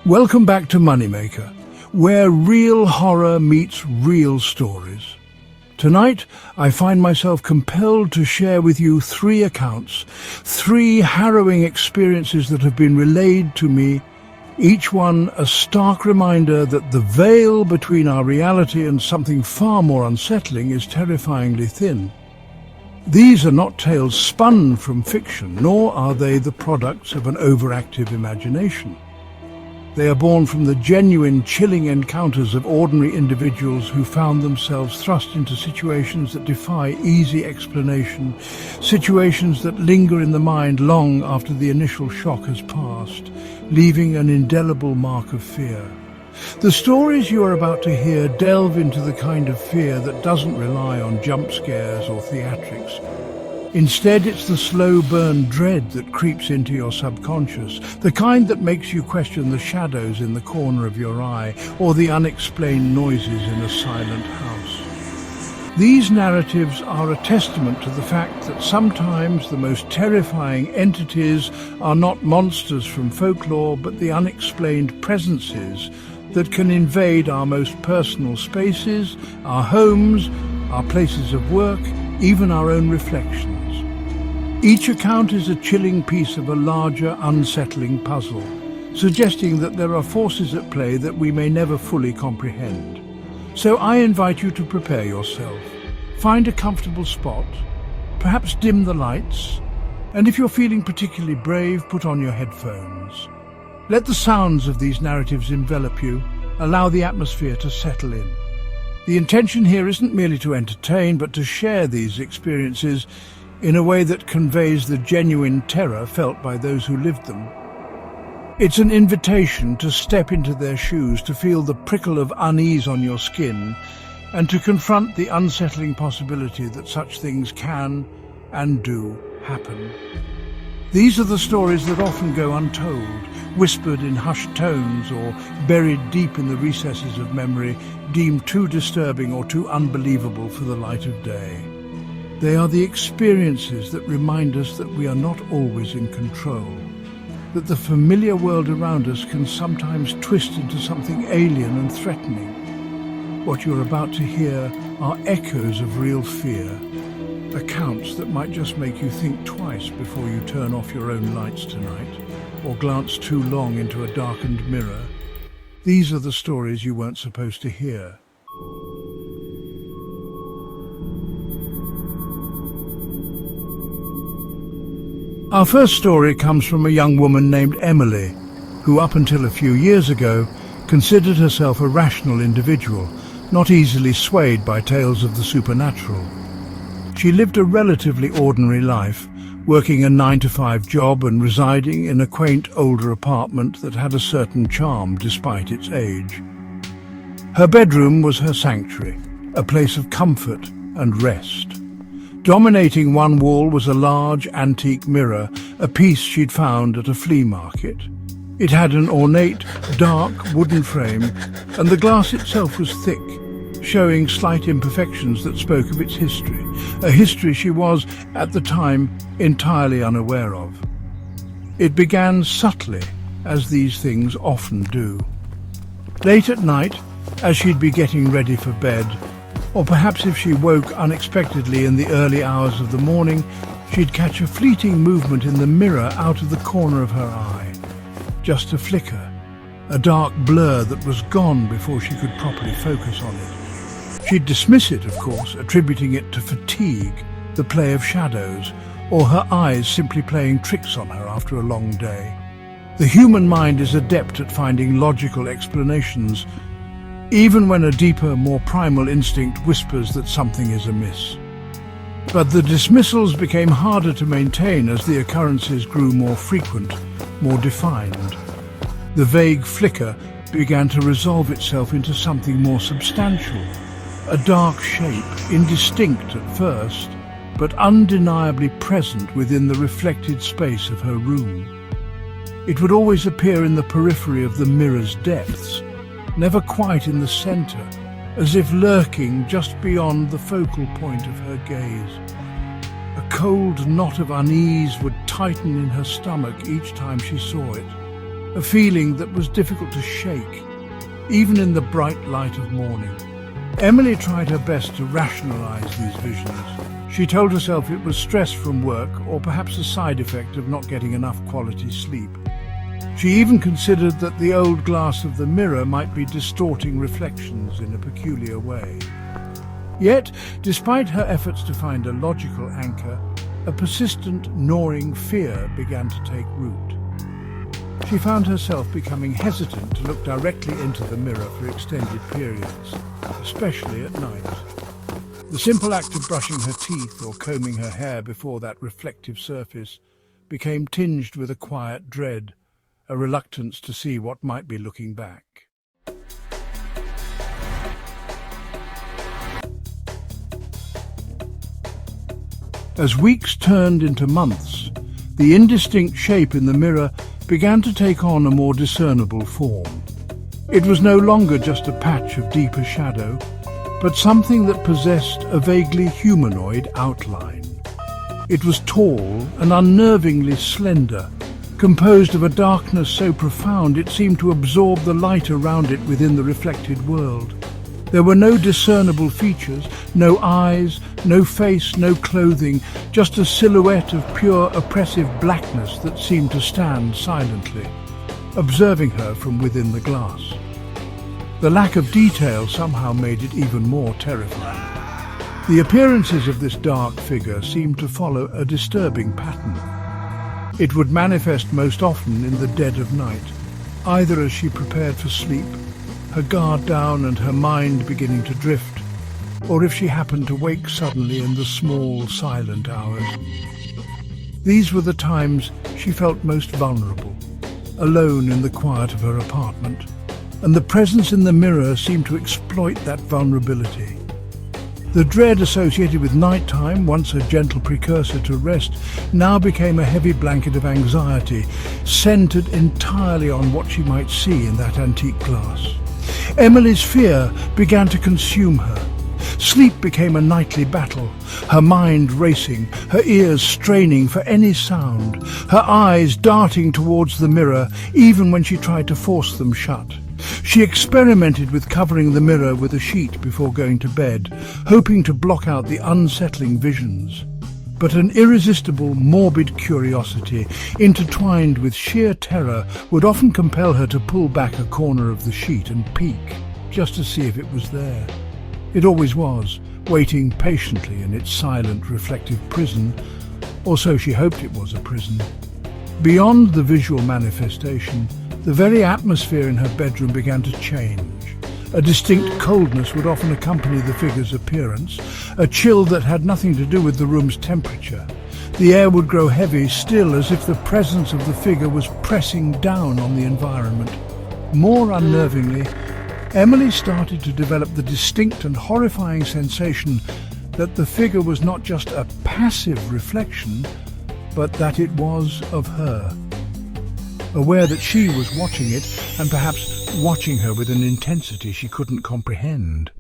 Welcome back to Moneymaker, where real horror meets real stories. Tonight, I find myself compelled to share with you three accounts, three harrowing experiences that have been relayed to me, each one a stark reminder that the veil between our reality and something far more unsettling is terrifyingly thin. These are not tales spun from fiction, nor are they the products of an overactive imagination. They are born from the genuine, chilling encounters of ordinary individuals who found themselves thrust into situations that defy easy explanation, situations that linger in the mind long after the initial shock has passed, leaving an indelible mark of fear. The stories you are about to hear delve into the kind of fear that doesn't rely on jump scares or theatrics. Instead, it's the slow burn dread that creeps into your subconscious, the kind that makes you question the shadows in the corner of your eye or the unexplained noises in a silent house. These narratives are a testament to the fact that sometimes the most terrifying entities are not monsters from folklore, but the unexplained presences that can invade our most personal spaces, our homes, our places of work, even our own reflections. Each account is a chilling piece of a larger, unsettling puzzle, suggesting that there are forces at play that we may never fully comprehend. So I invite you to prepare yourself. Find a comfortable spot, perhaps dim the lights, and if you're feeling particularly brave, put on your headphones. Let the sounds of these narratives envelop you. Allow the atmosphere to settle in. The intention here isn't merely to entertain, but to share these experiences in a way that conveys the genuine terror felt by those who lived them. It's an invitation to step into their shoes, to feel the prickle of unease on your skin, and to confront the unsettling possibility that such things can and do happen. These are the stories that often go untold, whispered in hushed tones or buried deep in the recesses of memory, deemed too disturbing or too unbelievable for the light of day. They are the experiences that remind us that we are not always in control, that the familiar world around us can sometimes twist into something alien and threatening. What you're about to hear are echoes of real fear, accounts that might just make you think twice before you turn off your own lights tonight, or glance too long into a darkened mirror. These are the stories you weren't supposed to hear. Our first story comes from a young woman named Emily, who up until a few years ago considered herself a rational individual, not easily swayed by tales of the supernatural. She lived a relatively ordinary life, working a 9-to-5 job and residing in a quaint older apartment that had a certain charm despite its age. Her bedroom was her sanctuary, a place of comfort and rest. Dominating one wall was a large antique mirror, a piece she'd found at a flea market. It had an ornate, dark wooden frame, and the glass itself was thick, showing slight imperfections that spoke of its history, a history she was, at the time, entirely unaware of. It began subtly, as these things often do. Late at night, as she'd be getting ready for bed, or perhaps if she woke unexpectedly in the early hours of the morning, she'd catch a fleeting movement in the mirror out of the corner of her eye. Just a flicker, a dark blur that was gone before she could properly focus on it. She'd dismiss it, of course, attributing it to fatigue, the play of shadows, or her eyes simply playing tricks on her after a long day. The human mind is adept at finding logical explanations, even when a deeper, more primal instinct whispers that something is amiss. But the dismissals became harder to maintain as the occurrences grew more frequent, more defined. The vague flicker began to resolve itself into something more substantial, a dark shape, indistinct at first, but undeniably present within the reflected space of her room. It would always appear in the periphery of the mirror's depths, never quite in the center, as if lurking just beyond the focal point of her gaze. A cold knot of unease would tighten in her stomach each time she saw it, a feeling that was difficult to shake, even in the bright light of morning. Emily tried her best to rationalize these visions. She told herself it was stress from work or perhaps a side effect of not getting enough quality sleep. She even considered that the old glass of the mirror might be distorting reflections in a peculiar way. Yet, despite her efforts to find a logical anchor, a persistent, gnawing fear began to take root. She found herself becoming hesitant to look directly into the mirror for extended periods, especially at night. The simple act of brushing her teeth or combing her hair before that reflective surface became tinged with a quiet dread, a reluctance to see what might be looking back. As weeks turned into months, the indistinct shape in the mirror began to take on a more discernible form. It was no longer just a patch of deeper shadow, but something that possessed a vaguely humanoid outline. It was tall and unnervingly slender, composed of a darkness so profound it seemed to absorb the light around it within the reflected world. There were no discernible features, no eyes, no face, no clothing, just a silhouette of pure oppressive blackness that seemed to stand silently, observing her from within the glass. The lack of detail somehow made it even more terrifying. The appearances of this dark figure seemed to follow a disturbing pattern. It would manifest most often in the dead of night, either as she prepared for sleep, her guard down and her mind beginning to drift, or if she happened to wake suddenly in the small, silent hours. These were the times she felt most vulnerable, alone in the quiet of her apartment, and the presence in the mirror seemed to exploit that vulnerability. The dread associated with nighttime, once a gentle precursor to rest, now became a heavy blanket of anxiety, centered entirely on what she might see in that antique glass. Emily's fear began to consume her. Sleep became a nightly battle, her mind racing, her ears straining for any sound, her eyes darting towards the mirror even when she tried to force them shut. She experimented with covering the mirror with a sheet before going to bed, hoping to block out the unsettling visions. But an irresistible, morbid curiosity, intertwined with sheer terror, would often compel her to pull back a corner of the sheet and peek, just to see if it was there. It always was, waiting patiently in its silent, reflective prison, or so she hoped it was a prison. Beyond the visual manifestation, the very atmosphere in her bedroom began to change. A distinct coldness would often accompany the figure's appearance, a chill that had nothing to do with the room's temperature. The air would grow heavy, still as if the presence of the figure was pressing down on the environment. More unnervingly, Emily started to develop the distinct and horrifying sensation that the figure was not just a passive reflection, but that it was of her. Aware that she was watching it, and perhaps watching her with an intensity she couldn't comprehend.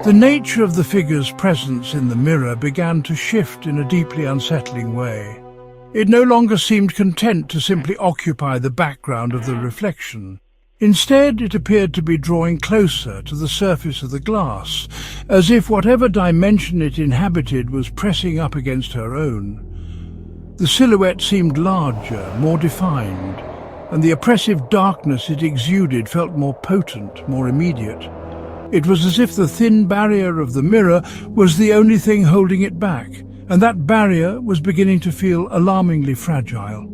The nature of the figure's presence in the mirror began to shift in a deeply unsettling way. It no longer seemed content to simply occupy the background of the reflection. Instead, it appeared to be drawing closer to the surface of the glass, as if whatever dimension it inhabited was pressing up against her own. The silhouette seemed larger, more defined, and the oppressive darkness it exuded felt more potent, more immediate. It was as if the thin barrier of the mirror was the only thing holding it back, and that barrier was beginning to feel alarmingly fragile.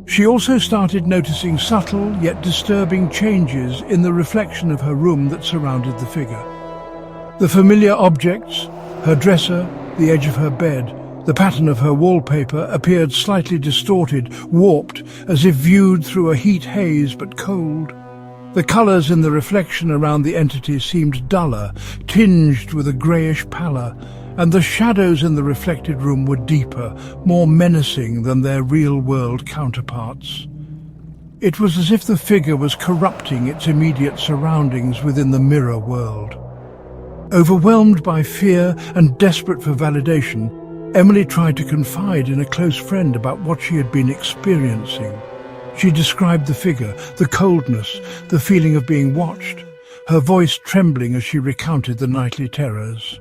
She also started noticing subtle yet disturbing changes in the reflection of her room that surrounded the figure. The familiar objects, her dresser, the edge of her bed, the pattern of her wallpaper appeared slightly distorted, warped, as if viewed through a heat haze but cold. The colours in the reflection around the entity seemed duller, tinged with a greyish pallor, and the shadows in the reflected room were deeper, more menacing than their real-world counterparts. It was as if the figure was corrupting its immediate surroundings within the mirror world. Overwhelmed by fear and desperate for validation, Emily tried to confide in a close friend about what she had been experiencing. She described the figure, the coldness, the feeling of being watched, her voice trembling as she recounted the nightly terrors.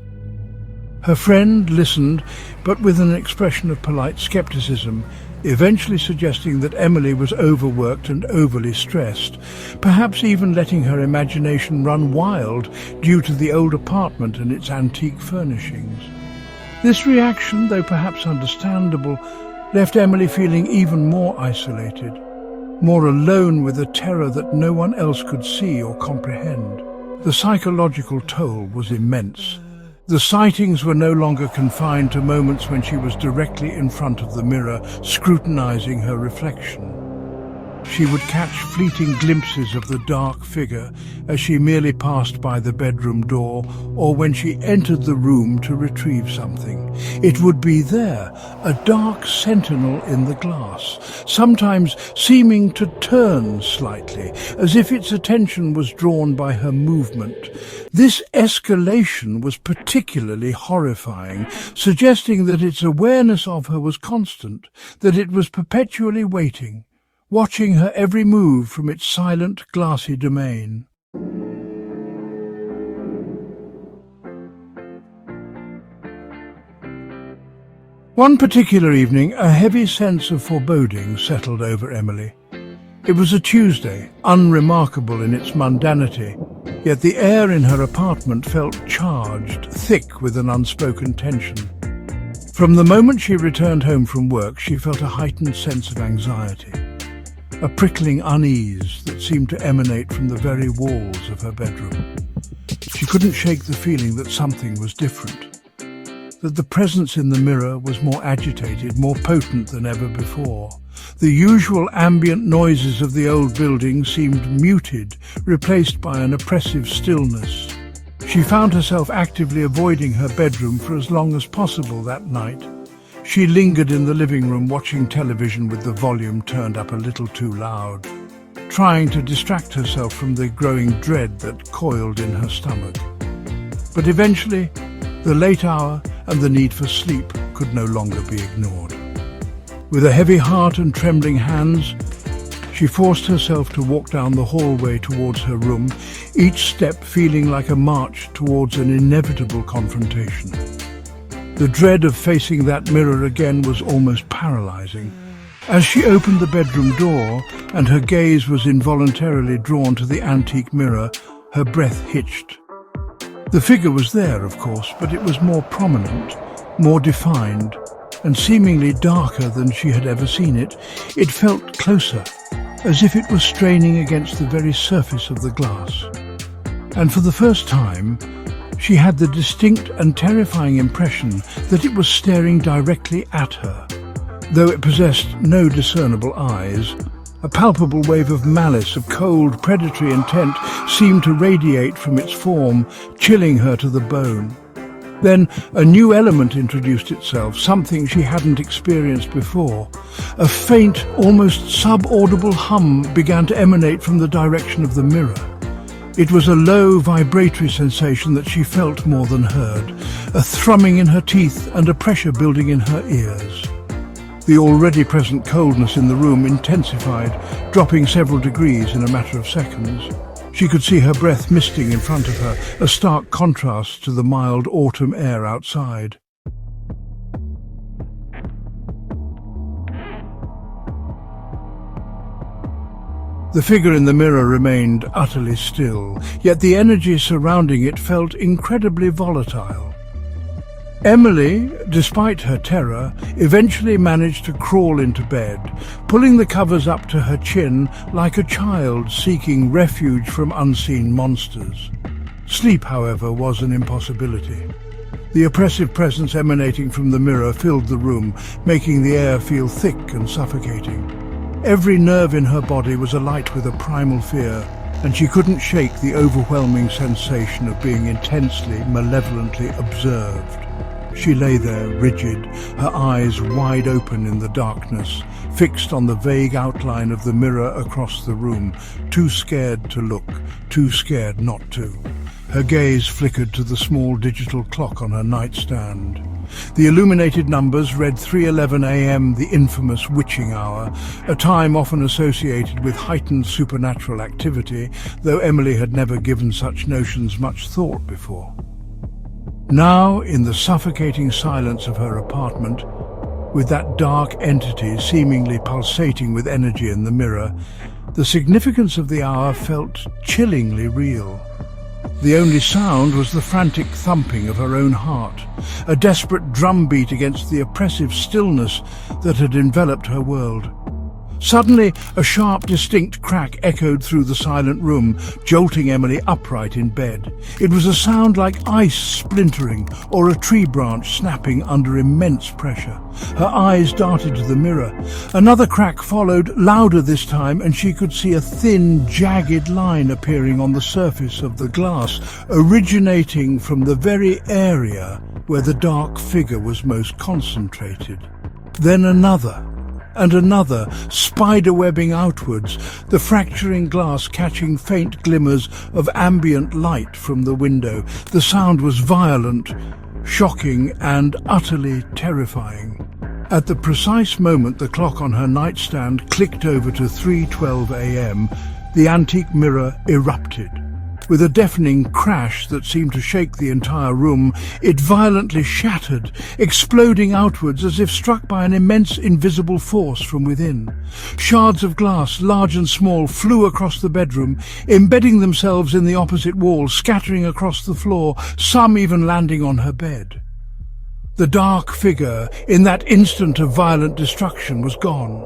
Her friend listened, but with an expression of polite skepticism, eventually suggesting that Emily was overworked and overly stressed, perhaps even letting her imagination run wild due to the old apartment and its antique furnishings. This reaction, though perhaps understandable, left Emily feeling even more isolated, more alone with a terror that no one else could see or comprehend. The psychological toll was immense. The sightings were no longer confined to moments when she was directly in front of the mirror, scrutinizing her reflection. She would catch fleeting glimpses of the dark figure as she merely passed by the bedroom door or when she entered the room to retrieve something. It would be there, a dark sentinel in the glass, sometimes seeming to turn slightly, as if its attention was drawn by her movement. This escalation was particularly horrifying, suggesting that its awareness of her was constant, that it was perpetually waiting, watching her every move from its silent, glassy domain. One particular evening, a heavy sense of foreboding settled over Emily. It was a Tuesday, unremarkable in its mundanity, yet the air in her apartment felt charged, thick with an unspoken tension. From the moment she returned home from work, she felt a heightened sense of anxiety, a prickling unease that seemed to emanate from the very walls of her bedroom. She couldn't shake the feeling that something was different, that the presence in the mirror was more agitated, more potent than ever before. The usual ambient noises of the old building seemed muted, replaced by an oppressive stillness. She found herself actively avoiding her bedroom for as long as possible that night. She lingered in the living room watching television with the volume turned up a little too loud, trying to distract herself from the growing dread that coiled in her stomach. But eventually, the late hour and the need for sleep could no longer be ignored. With a heavy heart and trembling hands, she forced herself to walk down the hallway towards her room, each step feeling like a march towards an inevitable confrontation. The dread of facing that mirror again was almost paralyzing. As she opened the bedroom door and her gaze was involuntarily drawn to the antique mirror, her breath hitched. The figure was there, of course, but it was more prominent, more defined, and seemingly darker than she had ever seen it. It felt closer, as if it was straining against the very surface of the glass. And for the first time, she had the distinct and terrifying impression that it was staring directly at her. Though it possessed no discernible eyes, a palpable wave of malice, of cold, predatory intent seemed to radiate from its form, chilling her to the bone. Then a new element introduced itself, something she hadn't experienced before. A faint, almost subaudible hum began to emanate from the direction of the mirror. It was a low, vibratory sensation that she felt more than heard, a thrumming in her teeth and a pressure building in her ears. The already present coldness in the room intensified, dropping several degrees in a matter of seconds. She could see her breath misting in front of her, a stark contrast to the mild autumn air outside. The figure in the mirror remained utterly still, yet the energy surrounding it felt incredibly volatile. Emily, despite her terror, eventually managed to crawl into bed, pulling the covers up to her chin like a child seeking refuge from unseen monsters. Sleep, however, was an impossibility. The oppressive presence emanating from the mirror filled the room, making the air feel thick and suffocating. Every nerve in her body was alight with a primal fear, and she couldn't shake the overwhelming sensation of being intensely, malevolently observed. She lay there, rigid, her eyes wide open in the darkness, fixed on the vague outline of the mirror across the room, too scared to look, too scared not to. Her gaze flickered to the small digital clock on her nightstand. The illuminated numbers read 3:11 a.m., the infamous witching hour, a time often associated with heightened supernatural activity, though Emily had never given such notions much thought before. Now, in the suffocating silence of her apartment, with that dark entity seemingly pulsating with energy in the mirror, the significance of the hour felt chillingly real. The only sound was the frantic thumping of her own heart, a desperate drumbeat against the oppressive stillness that had enveloped her world. Suddenly, a sharp, distinct crack echoed through the silent room, jolting Emily upright in bed. It was a sound like ice splintering or a tree branch snapping under immense pressure. Her eyes darted to the mirror. Another crack followed, louder this time, and she could see a thin, jagged line appearing on the surface of the glass, originating from the very area where the dark figure was most concentrated. Then another, and another, spider-webbing outwards, the fracturing glass catching faint glimmers of ambient light from the window. The sound was violent, shocking, and utterly terrifying. At the precise moment the clock on her nightstand clicked over to 3:12 a.m., the antique mirror erupted. With a deafening crash that seemed to shake the entire room, it violently shattered, exploding outwards as if struck by an immense invisible force from within. Shards of glass, large and small, flew across the bedroom, embedding themselves in the opposite wall, scattering across the floor, some even landing on her bed. The dark figure, in that instant of violent destruction, was gone.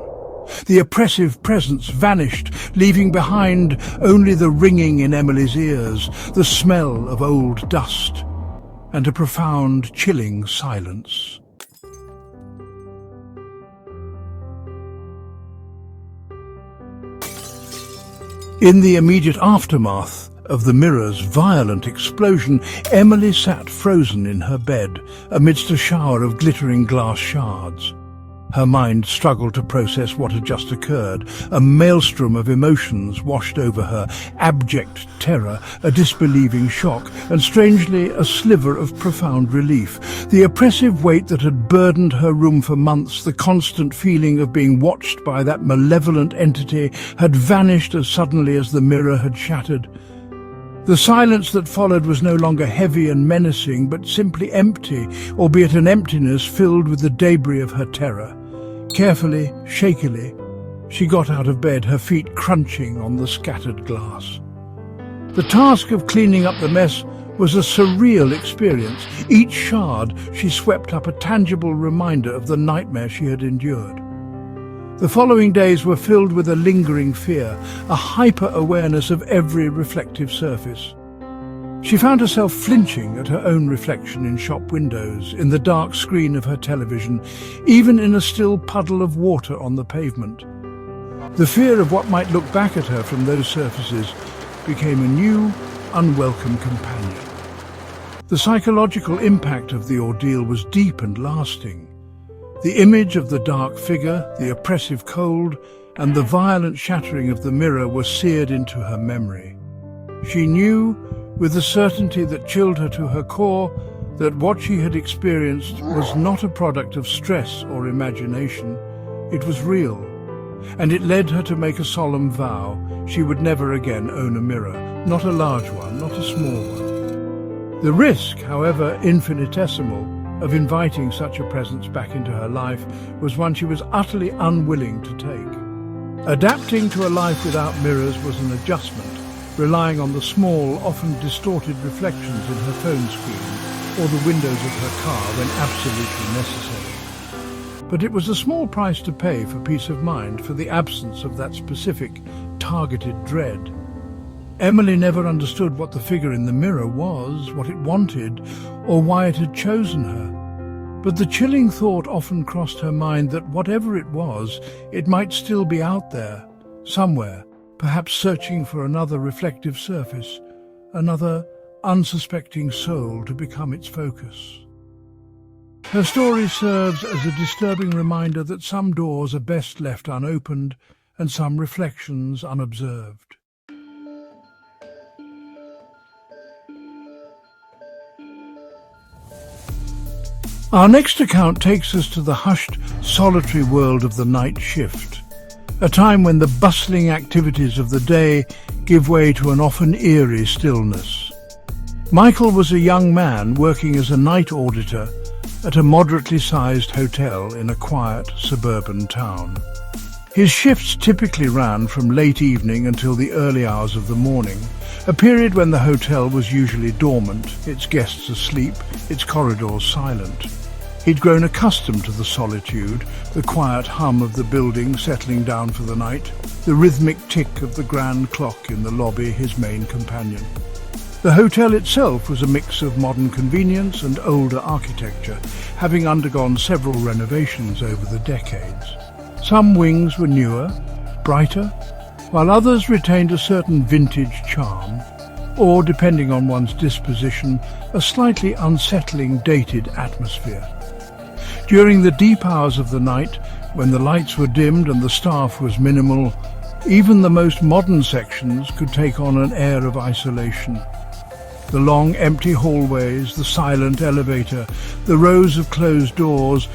The oppressive presence vanished, leaving behind only the ringing in Emily's ears, the smell of old dust, and a profound, chilling silence. In the immediate aftermath of the mirror's violent explosion, Emily sat frozen in her bed amidst a shower of glittering glass shards. Her mind struggled to process what had just occurred. A maelstrom of emotions washed over her: abject terror, a disbelieving shock, and strangely a sliver of profound relief. The oppressive weight that had burdened her room for months, the constant feeling of being watched by that malevolent entity, had vanished as suddenly as the mirror had shattered. The silence that followed was no longer heavy and menacing, but simply empty, albeit an emptiness filled with the debris of her terror. Carefully, shakily, she got out of bed, her feet crunching on the scattered glass. The task of cleaning up the mess was a surreal experience. Each shard she swept up a tangible reminder of the nightmare she had endured. The following days were filled with a lingering fear, a hyper-awareness of every reflective surface. She found herself flinching at her own reflection in shop windows, in the dark screen of her television, even in a still puddle of water on the pavement. The fear of what might look back at her from those surfaces became a new, unwelcome companion. The psychological impact of the ordeal was deep and lasting. The image of the dark figure, the oppressive cold, and the violent shattering of the mirror were seared into her memory. She knew, with a certainty that chilled her to her core, that what she had experienced was not a product of stress or imagination. It was real, and it led her to make a solemn vow: she would never again own a mirror, not a large one, not a small one. The risk, however infinitesimal, of inviting such a presence back into her life was one she was utterly unwilling to take. Adapting to a life without mirrors was an adjustment, relying on the small, often distorted reflections in her phone screen or the windows of her car when absolutely necessary. But it was a small price to pay for peace of mind, for the absence of that specific, targeted dread. Emily never understood what the figure in the mirror was, what it wanted, or why it had chosen her. But the chilling thought often crossed her mind that whatever it was, it might still be out there, somewhere, perhaps searching for another reflective surface, another unsuspecting soul to become its focus. Her story serves as a disturbing reminder that some doors are best left unopened and some reflections unobserved. Our next account takes us to the hushed, solitary world of the night shift, a time when the bustling activities of the day give way to an often eerie stillness. Michael was a young man working as a night auditor at a moderately sized hotel in a quiet suburban town. His shifts typically ran from late evening until the early hours of the morning, a period when the hotel was usually dormant, its guests asleep, its corridors silent. He'd grown accustomed to the solitude, the quiet hum of the building settling down for the night, the rhythmic tick of the grand clock in the lobby his main companion. The hotel itself was a mix of modern convenience and older architecture, having undergone several renovations over the decades. Some wings were newer, brighter, while others retained a certain vintage charm, or, depending on one's disposition, a slightly unsettling, dated atmosphere. During the deep hours of the night, when the lights were dimmed and the staff was minimal, even the most modern sections could take on an air of isolation. The long, empty hallways, the silent elevator, the rows of closed doors,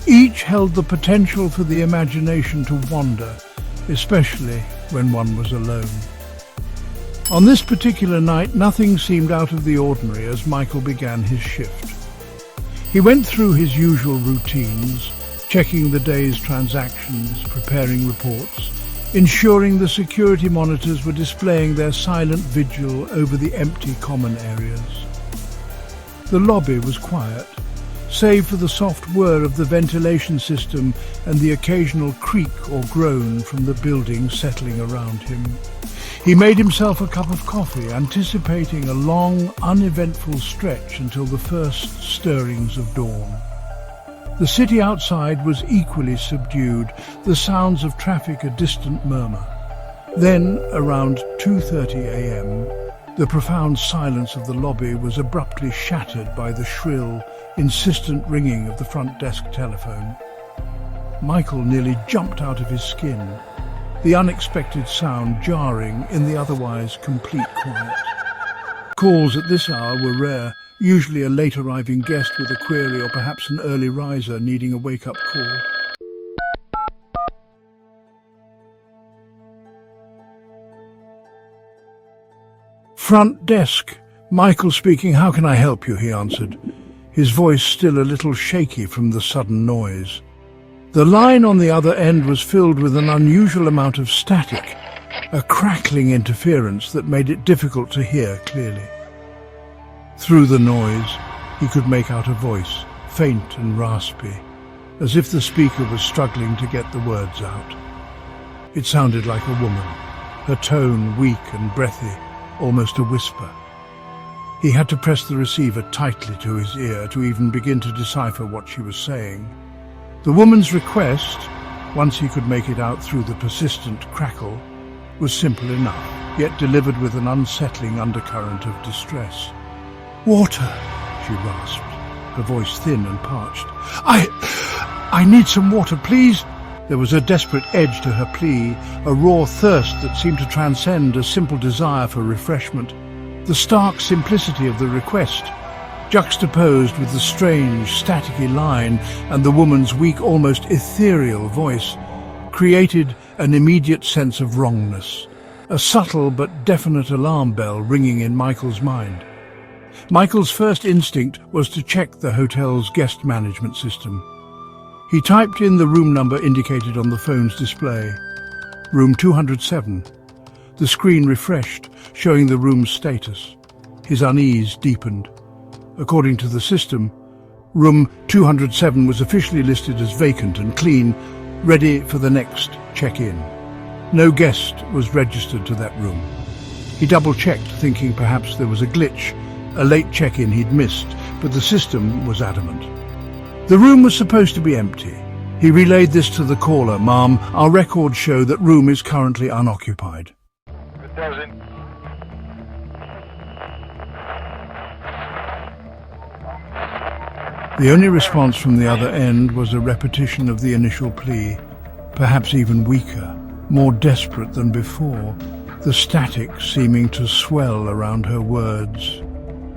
each held the potential for the imagination to wander, especially when one was alone. On this particular night, nothing seemed out of the ordinary as Michael began his shift. He went through his usual routines, checking the day's transactions, preparing reports, ensuring the security monitors were displaying their silent vigil over the empty common areas. The lobby was quiet, save for the soft whir of the ventilation system and the occasional creak or groan from the building settling around him. He made himself a cup of coffee, anticipating a long, uneventful stretch until the first stirrings of dawn. The city outside was equally subdued, the sounds of traffic a distant murmur. Then, around 2:30 a.m., the profound silence of the lobby was abruptly shattered by the shrill, insistent ringing of the front desk telephone. Michael nearly jumped out of his skin, the unexpected sound jarring in the otherwise complete quiet. Calls at this hour were rare, usually a late-arriving guest with a query or perhaps an early riser needing a wake-up call. "Front desk. Michael speaking. How can I help you?" he answered, his voice still a little shaky from the sudden noise. The line on the other end was filled with an unusual amount of static, a crackling interference that made it difficult to hear clearly. Through the noise, he could make out a voice, faint and raspy, as if the speaker was struggling to get the words out. It sounded like a woman, her tone weak and breathy, almost a whisper. He had to press the receiver tightly to his ear to even begin to decipher what she was saying. The woman's request, once he could make it out through the persistent crackle, was simple enough, yet delivered with an unsettling undercurrent of distress. "Water," she rasped, her voice thin and parched. I need some water, please." There was a desperate edge to her plea, a raw thirst that seemed to transcend a simple desire for refreshment. The stark simplicity of the request, juxtaposed with the strange, staticky line and the woman's weak, almost ethereal voice, created an immediate sense of wrongness, a subtle but definite alarm bell ringing in Michael's mind. Michael's first instinct was to check the hotel's guest management system. He typed in the room number indicated on the phone's display, room 207. The screen refreshed, showing the room's status. His unease deepened. According to the system, room 207 was officially listed as vacant and clean, ready for the next check-in. No guest was registered to that room. He double-checked, thinking perhaps there was a glitch, a late check-in he'd missed, but the system was adamant. The room was supposed to be empty. He relayed this to the caller. "Ma'am, our records show that room is currently unoccupied." It doesn't. The only response from the other end was a repetition of the initial plea, perhaps even weaker, more desperate than before, the static seeming to swell around her words.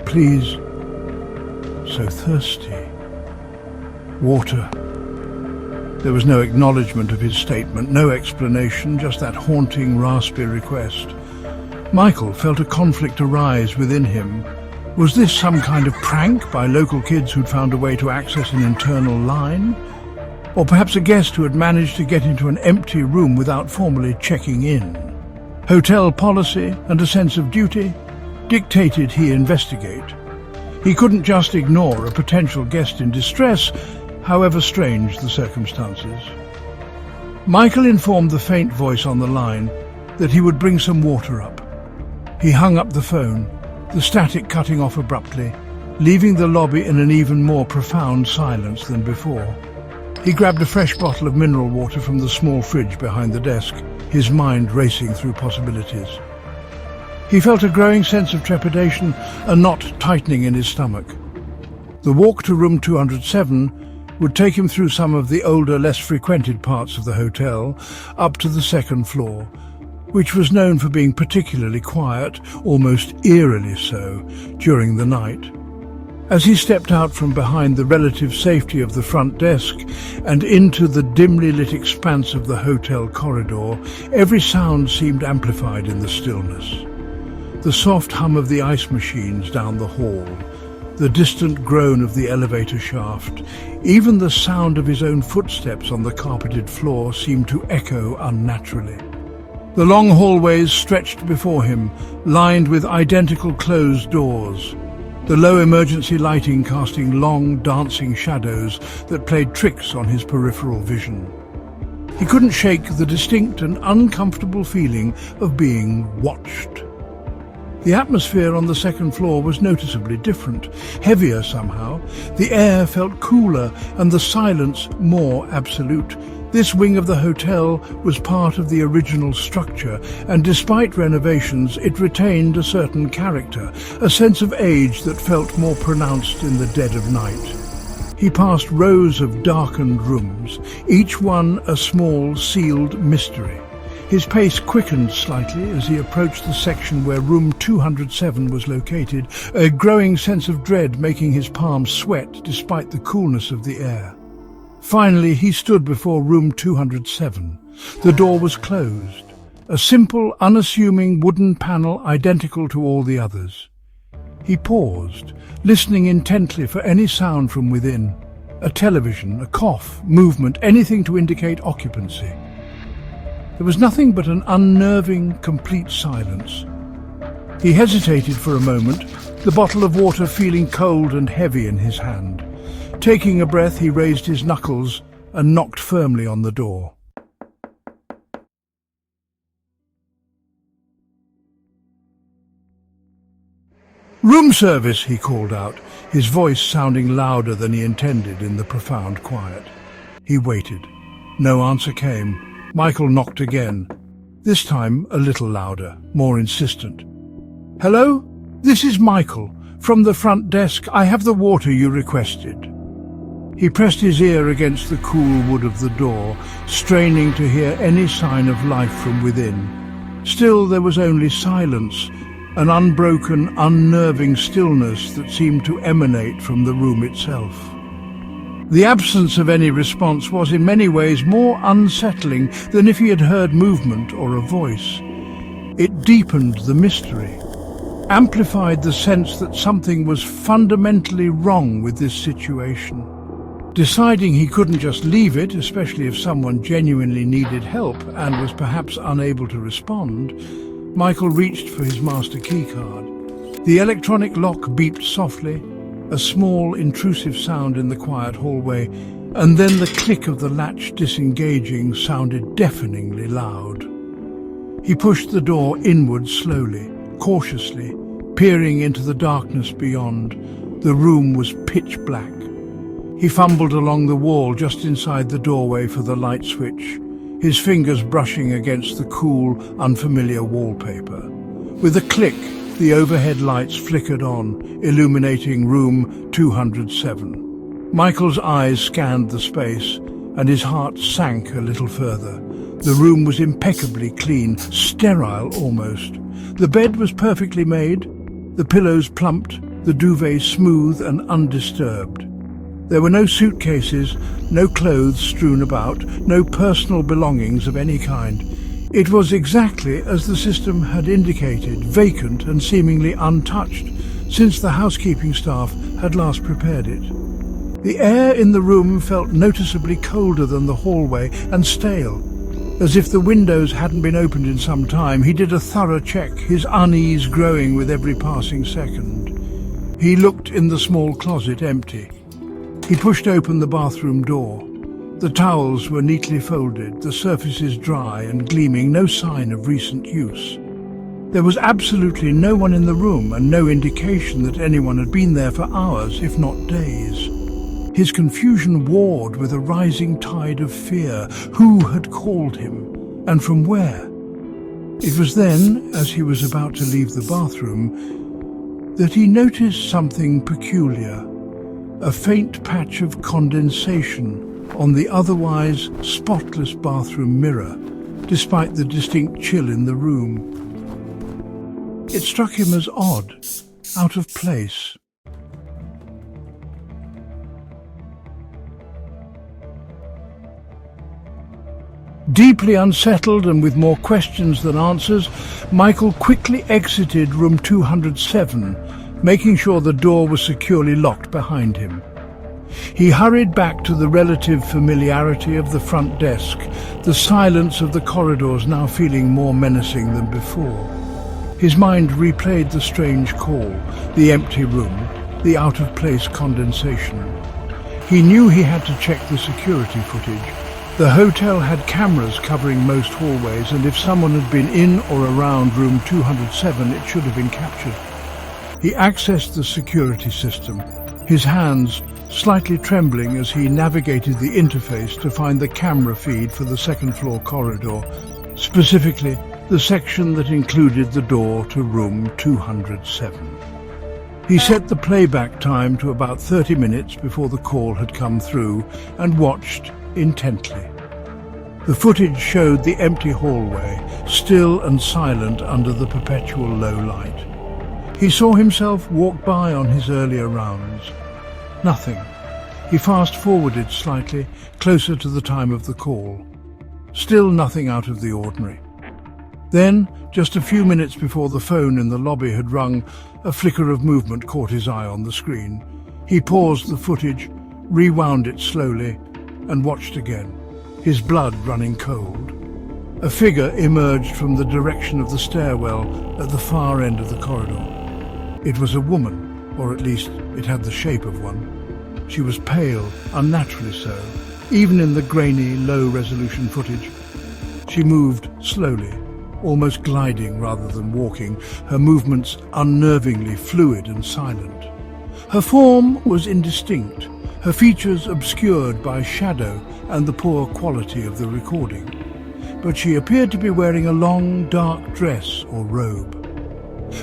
"Please, so thirsty." Water. There was no acknowledgement of his statement, no explanation, just that haunting, raspy request. Michael felt a conflict arise within him. Was this some kind of prank by local kids who'd found a way to access an internal line? Or perhaps a guest who had managed to get into an empty room without formally checking in? Hotel policy and a sense of duty dictated he investigate. He couldn't just ignore a potential guest in distress, however strange the circumstances. Michael informed the faint voice on the line that he would bring some water up. He hung up the phone, the static cutting off abruptly, leaving the lobby in an even more profound silence than before. He grabbed a fresh bottle of mineral water from the small fridge behind the desk, his mind racing through possibilities. He felt a growing sense of trepidation, a knot tightening in his stomach. The walk to room 207 would take him through some of the older, less frequented parts of the hotel, up to the second floor, which was known for being particularly quiet, almost eerily so, during the night. As he stepped out from behind the relative safety of the front desk and into the dimly lit expanse of the hotel corridor, every sound seemed amplified in the stillness. The soft hum of the ice machines down the hall, the distant groan of the elevator shaft, even the sound of his own footsteps on the carpeted floor seemed to echo unnaturally. The long hallways stretched before him, lined with identical closed doors, the low emergency lighting casting long, dancing shadows that played tricks on his peripheral vision. He couldn't shake the distinct and uncomfortable feeling of being watched. The atmosphere on the second floor was noticeably different, heavier somehow. The air felt cooler and the silence more absolute. This wing of the hotel was part of the original structure, and despite renovations, it retained a certain character, a sense of age that felt more pronounced in the dead of night. He passed rows of darkened rooms, each one a small, sealed mystery. His pace quickened slightly as he approached the section where room 207 was located, a growing sense of dread making his palms sweat despite the coolness of the air. Finally, he stood before room 207. The door was closed, a simple, unassuming wooden panel identical to all the others. He paused, listening intently for any sound from within. A television, a cough, movement, anything to indicate occupancy. There was nothing but an unnerving, complete silence. He hesitated for a moment, the bottle of water feeling cold and heavy in his hand. Taking a breath, he raised his knuckles and knocked firmly on the door. "Room service," he called out, his voice sounding louder than he intended in the profound quiet. He waited. No answer came. Michael knocked again, this time a little louder, more insistent. "Hello? This is Michael. From the front desk, I have the water you requested." He pressed his ear against the cool wood of the door, straining to hear any sign of life from within. Still there was only silence, an unbroken, unnerving stillness that seemed to emanate from the room itself. The absence of any response was in many ways more unsettling than if he had heard movement or a voice. It deepened the mystery, amplified the sense that something was fundamentally wrong with this situation. Deciding he couldn't just leave it, especially if someone genuinely needed help and was perhaps unable to respond, Michael reached for his master keycard. The electronic lock beeped softly, a small, intrusive sound in the quiet hallway, and then the click of the latch disengaging sounded deafeningly loud. He pushed the door inward slowly, cautiously, peering into the darkness beyond. The room was pitch black. He fumbled along the wall just inside the doorway for the light switch, his fingers brushing against the cool, unfamiliar wallpaper. With a click, the overhead lights flickered on, illuminating room 207. Michael's eyes scanned the space, and his heart sank a little further. The room was impeccably clean, sterile almost. The bed was perfectly made, the pillows plumped, the duvet smooth and undisturbed. There were no suitcases, no clothes strewn about, no personal belongings of any kind. It was exactly as the system had indicated, vacant and seemingly untouched, since the housekeeping staff had last prepared it. The air in the room felt noticeably colder than the hallway and stale. As if the windows hadn't been opened in some time, he did a thorough check, his unease growing with every passing second. He looked in the small closet, empty. He pushed open the bathroom door. The towels were neatly folded, the surfaces dry and gleaming, no sign of recent use. There was absolutely no one in the room and no indication that anyone had been there for hours, if not days. His confusion warred with a rising tide of fear. Who had called him, and from where? It was then, as he was about to leave the bathroom, that he noticed something peculiar. A faint patch of condensation on the otherwise spotless bathroom mirror, despite the distinct chill in the room. It struck him as odd, out of place. Deeply unsettled and with more questions than answers, Michael quickly exited room 207, making sure the door was securely locked behind him. He hurried back to the relative familiarity of the front desk, the silence of the corridors now feeling more menacing than before. His mind replayed the strange call, the empty room, the out-of-place condensation. He knew he had to check the security footage. The hotel had cameras covering most hallways, and if someone had been in or around room 207, it should have been captured. He accessed the security system, his hands slightly trembling as he navigated the interface to find the camera feed for the second-floor corridor, specifically the section that included the door to room 207. He set the playback time to about 30 minutes before the call had come through and watched intently. The footage showed the empty hallway, still and silent under the perpetual low light. He saw himself walk by on his earlier rounds. Nothing. He fast-forwarded slightly, closer to the time of the call. Still nothing out of the ordinary. Then, just a few minutes before the phone in the lobby had rung, a flicker of movement caught his eye on the screen. He paused the footage, rewound it slowly, and watched again, his blood running cold. A figure emerged from the direction of the stairwell at the far end of the corridor. It was a woman, or at least it had the shape of one. She was pale, unnaturally so, even in the grainy, low-resolution footage. She moved slowly, almost gliding rather than walking, her movements unnervingly fluid and silent. Her form was indistinct, her features obscured by shadow and the poor quality of the recording. But she appeared to be wearing a long, dark dress or robe.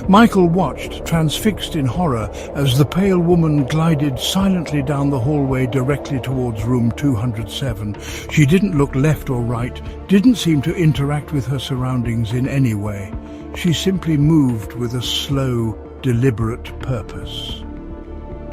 Michael watched, transfixed in horror, as the pale woman glided silently down the hallway directly towards room 207. She didn't look left or right, didn't seem to interact with her surroundings in any way. She simply moved with a slow, deliberate purpose.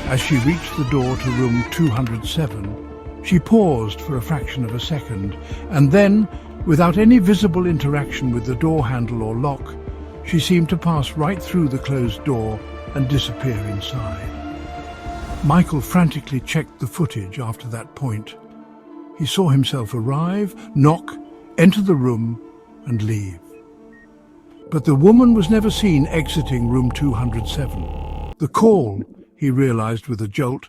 As she reached the door to room 207, she paused for a fraction of a second, and then, without any visible interaction with the door handle or lock, she seemed to pass right through the closed door and disappear inside. Michael frantically checked the footage after that point. He saw himself arrive, knock, enter the room, and leave. But the woman was never seen exiting room 207. The call, he realized with a jolt,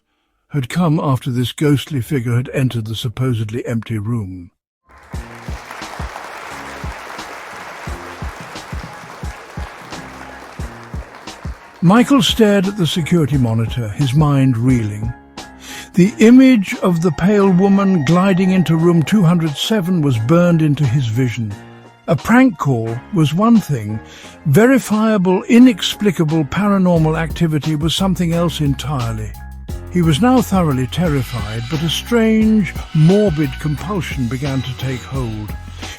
had come after this ghostly figure had entered the supposedly empty room. Michael stared at the security monitor, his mind reeling. The image of the pale woman gliding into room 207 was burned into his vision. A prank call was one thing. Verifiable, inexplicable paranormal activity was something else entirely. He was now thoroughly terrified, but a strange, morbid compulsion began to take hold.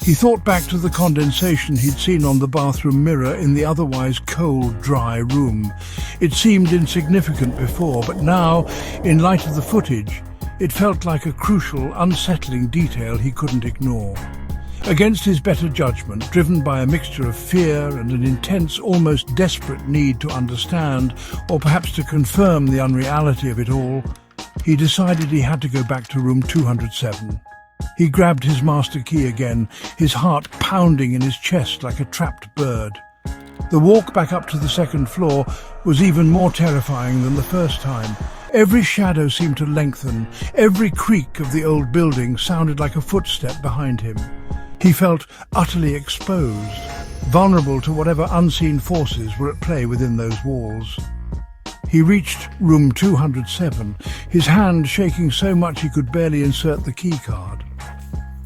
He thought back to the condensation he'd seen on the bathroom mirror in the otherwise cold, dry room. It seemed insignificant before, but now, in light of the footage, It felt like a crucial, unsettling detail he couldn't ignore. Against his better judgment, driven by a mixture of fear and an intense, almost desperate need to understand, or perhaps to confirm the unreality of it all, he decided he had to go back to room 207. He grabbed his master key again, his heart pounding in his chest like a trapped bird. The walk back up to the second floor was even more terrifying than the first time. Every shadow seemed to lengthen. Every creak of the old building sounded like a footstep behind him. He felt utterly exposed, vulnerable to whatever unseen forces were at play within those walls. He reached room 207, his hand shaking so much he could barely insert the key card.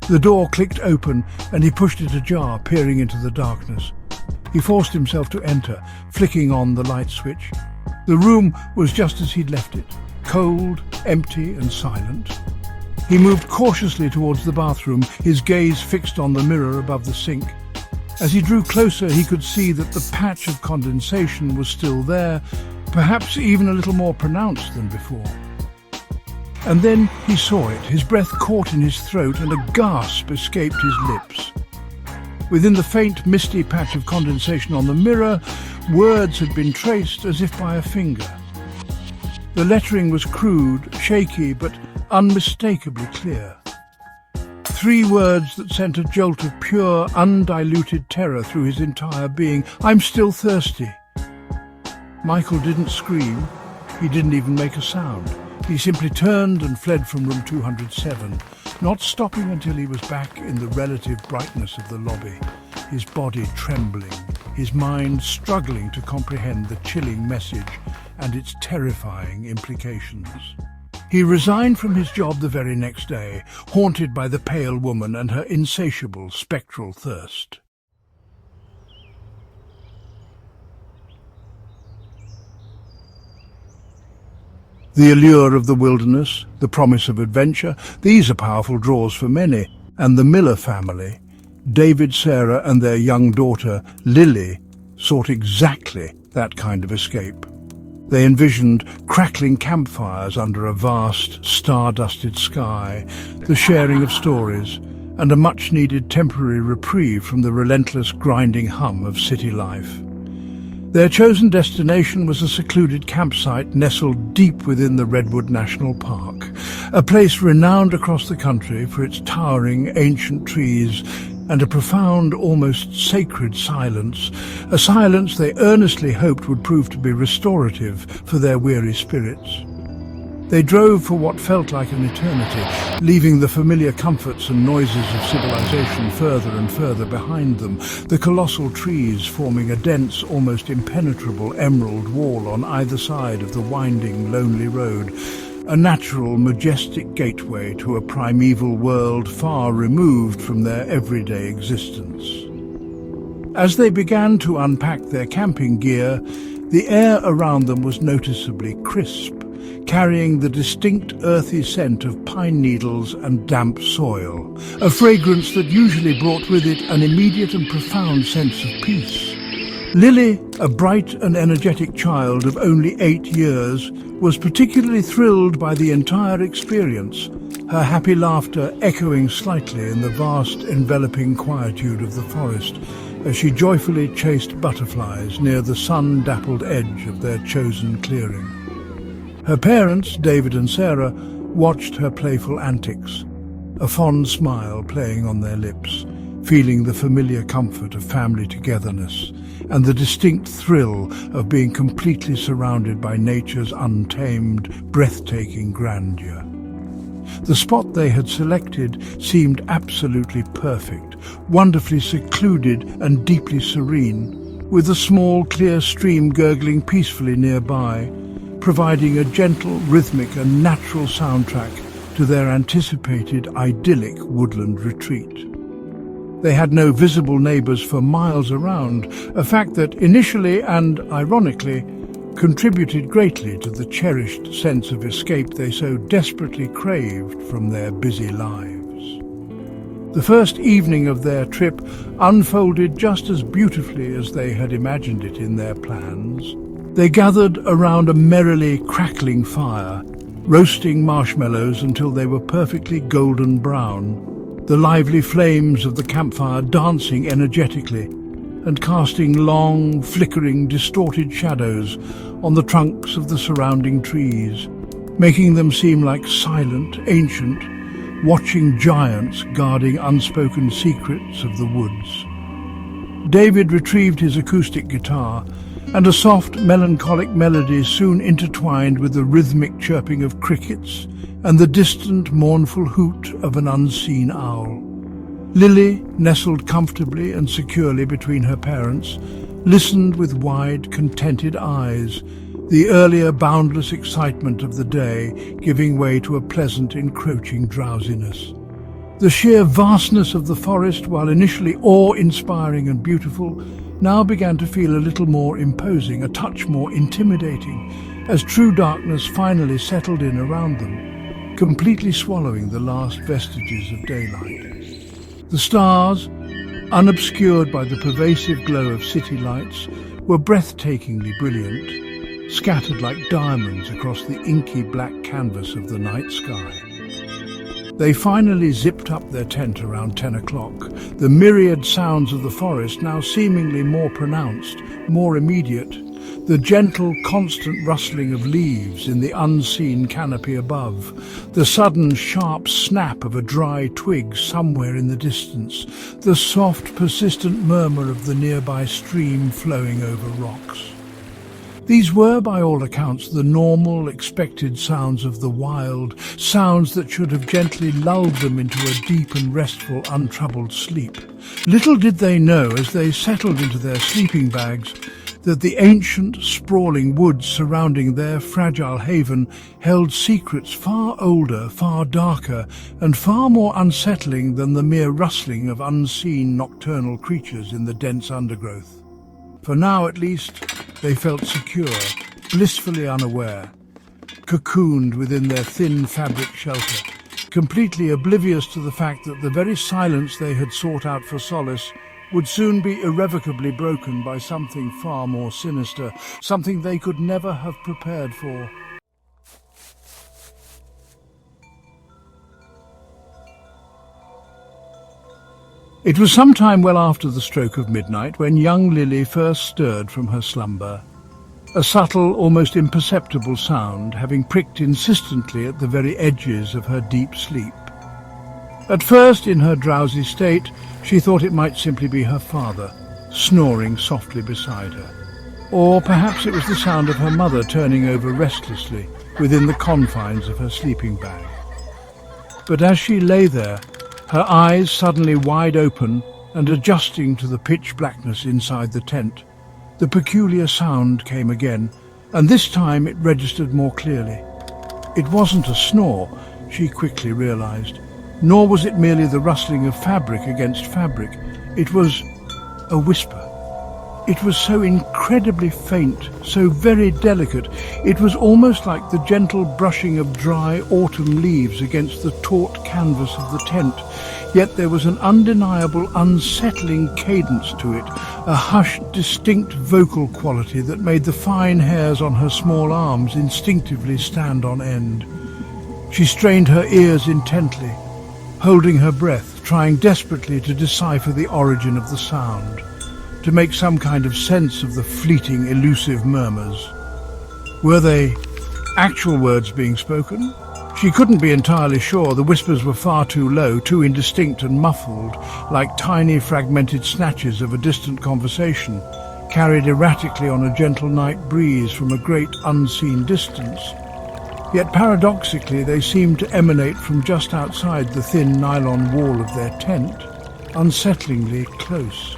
The door clicked open and he pushed it ajar, peering into the darkness. He forced himself to enter, flicking on the light switch. The room was just as he'd left it, cold, empty and silent. He moved cautiously towards the bathroom, his gaze fixed on the mirror above the sink. As he drew closer, he could see that the patch of condensation was still there, perhaps even a little more pronounced than before. And then he saw it, his breath caught in his throat and a gasp escaped his lips. Within the faint, misty patch of condensation on the mirror, words had been traced as if by a finger. The lettering was crude, shaky, but unmistakably clear. 3 words that sent a jolt of pure, undiluted terror through his entire being. "I'm still thirsty." Michael didn't scream. He didn't even make a sound. He simply turned and fled from room 207, not stopping until he was back in the relative brightness of the lobby, his body trembling, his mind struggling to comprehend the chilling message and its terrifying implications. He resigned from his job the very next day, haunted by the pale woman and her insatiable spectral thirst. The allure of the wilderness, the promise of adventure, these are powerful draws for many, and the Miller family, David, Sarah and their young daughter, Lily, sought exactly that kind of escape. They envisioned crackling campfires under a vast, star-dusted sky, the sharing of stories, and a much-needed temporary reprieve from the relentless grinding hum of city life. Their chosen destination was a secluded campsite nestled deep within the Redwood National Park, a place renowned across the country for its towering ancient trees and a profound, almost sacred silence, a silence they earnestly hoped would prove to be restorative for their weary spirits. They drove for what felt like an eternity, leaving the familiar comforts and noises of civilization further and further behind them, the colossal trees forming a dense, almost impenetrable emerald wall on either side of the winding, lonely road, a natural, majestic gateway to a primeval world far removed from their everyday existence. As they began to unpack their camping gear, the air around them was noticeably crisp, carrying the distinct earthy scent of pine needles and damp soil, a fragrance that usually brought with it an immediate and profound sense of peace. Lily, a bright and energetic child of only 8 years, was particularly thrilled by the entire experience, her happy laughter echoing slightly in the vast, enveloping quietude of the forest as she joyfully chased butterflies near the sun-dappled edge of their chosen clearing. Her parents, David and Sarah, watched her playful antics, a fond smile playing on their lips, feeling the familiar comfort of family togetherness and the distinct thrill of being completely surrounded by nature's untamed, breathtaking grandeur. The spot they had selected seemed absolutely perfect, wonderfully secluded and deeply serene, with a small, clear stream gurgling peacefully nearby, providing a gentle, rhythmic and natural soundtrack to their anticipated idyllic woodland retreat. They had no visible neighbours for miles around, a fact that initially and ironically contributed greatly to the cherished sense of escape they so desperately craved from their busy lives. The first evening of their trip unfolded just as beautifully as they had imagined it in their plans. They gathered around a merrily crackling fire, roasting marshmallows until they were perfectly golden brown, the lively flames of the campfire dancing energetically and casting long, flickering, distorted shadows on the trunks of the surrounding trees, making them seem like silent, ancient, watching giants guarding unspoken secrets of the woods. David retrieved his acoustic guitar, and a soft, melancholic melody soon intertwined with the rhythmic chirping of crickets and the distant, mournful hoot of an unseen owl. Lily, nestled comfortably and securely between her parents, listened with wide, contented eyes, the earlier boundless excitement of the day giving way to a pleasant, encroaching drowsiness. The sheer vastness of the forest, while initially awe-inspiring and beautiful, now began to feel a little more imposing, a touch more intimidating, as true darkness finally settled in around them, completely swallowing the last vestiges of daylight. The stars, unobscured by the pervasive glow of city lights, were breathtakingly brilliant, scattered like diamonds across the inky black canvas of the night sky. They finally zipped up their tent around 10 o'clock, the myriad sounds of the forest now seemingly more pronounced, more immediate, the gentle, constant rustling of leaves in the unseen canopy above, the sudden, sharp snap of a dry twig somewhere in the distance, the soft, persistent murmur of the nearby stream flowing over rocks. These were, by all accounts, the normal, expected sounds of the wild, sounds that should have gently lulled them into a deep and restful, untroubled sleep. Little did they know, as they settled into their sleeping bags, that the ancient, sprawling woods surrounding their fragile haven held secrets far older, far darker, and far more unsettling than the mere rustling of unseen nocturnal creatures in the dense undergrowth. For now, at least, they felt secure, blissfully unaware, cocooned within their thin fabric shelter, completely oblivious to the fact that the very silence they had sought out for solace would soon be irrevocably broken by something far more sinister, something they could never have prepared for. It was some time well after the stroke of midnight when young Lily first stirred from her slumber, a subtle, almost imperceptible sound having pricked insistently at the very edges of her deep sleep. At first, in her drowsy state, she thought it might simply be her father, snoring softly beside her. Or perhaps it was the sound of her mother turning over restlessly within the confines of her sleeping bag. But as she lay there, her eyes suddenly wide open and adjusting to the pitch blackness inside the tent, the peculiar sound came again, and this time it registered more clearly. It wasn't a snore, she quickly realized, nor was it merely the rustling of fabric against fabric. It was a whisper. It was so incredibly faint, so very delicate. It was almost like the gentle brushing of dry autumn leaves against the taut canvas of the tent. Yet there was an undeniable, unsettling cadence to it, a hushed, distinct vocal quality that made the fine hairs on her small arms instinctively stand on end. She strained her ears intently, holding her breath, trying desperately to decipher the origin of the sound, to make some kind of sense of the fleeting, elusive murmurs. Were they actual words being spoken? She couldn't be entirely sure. The whispers were far too low, too indistinct and muffled, like tiny fragmented snatches of a distant conversation, carried erratically on a gentle night breeze from a great unseen distance. Yet paradoxically they seemed to emanate from just outside the thin nylon wall of their tent, unsettlingly close.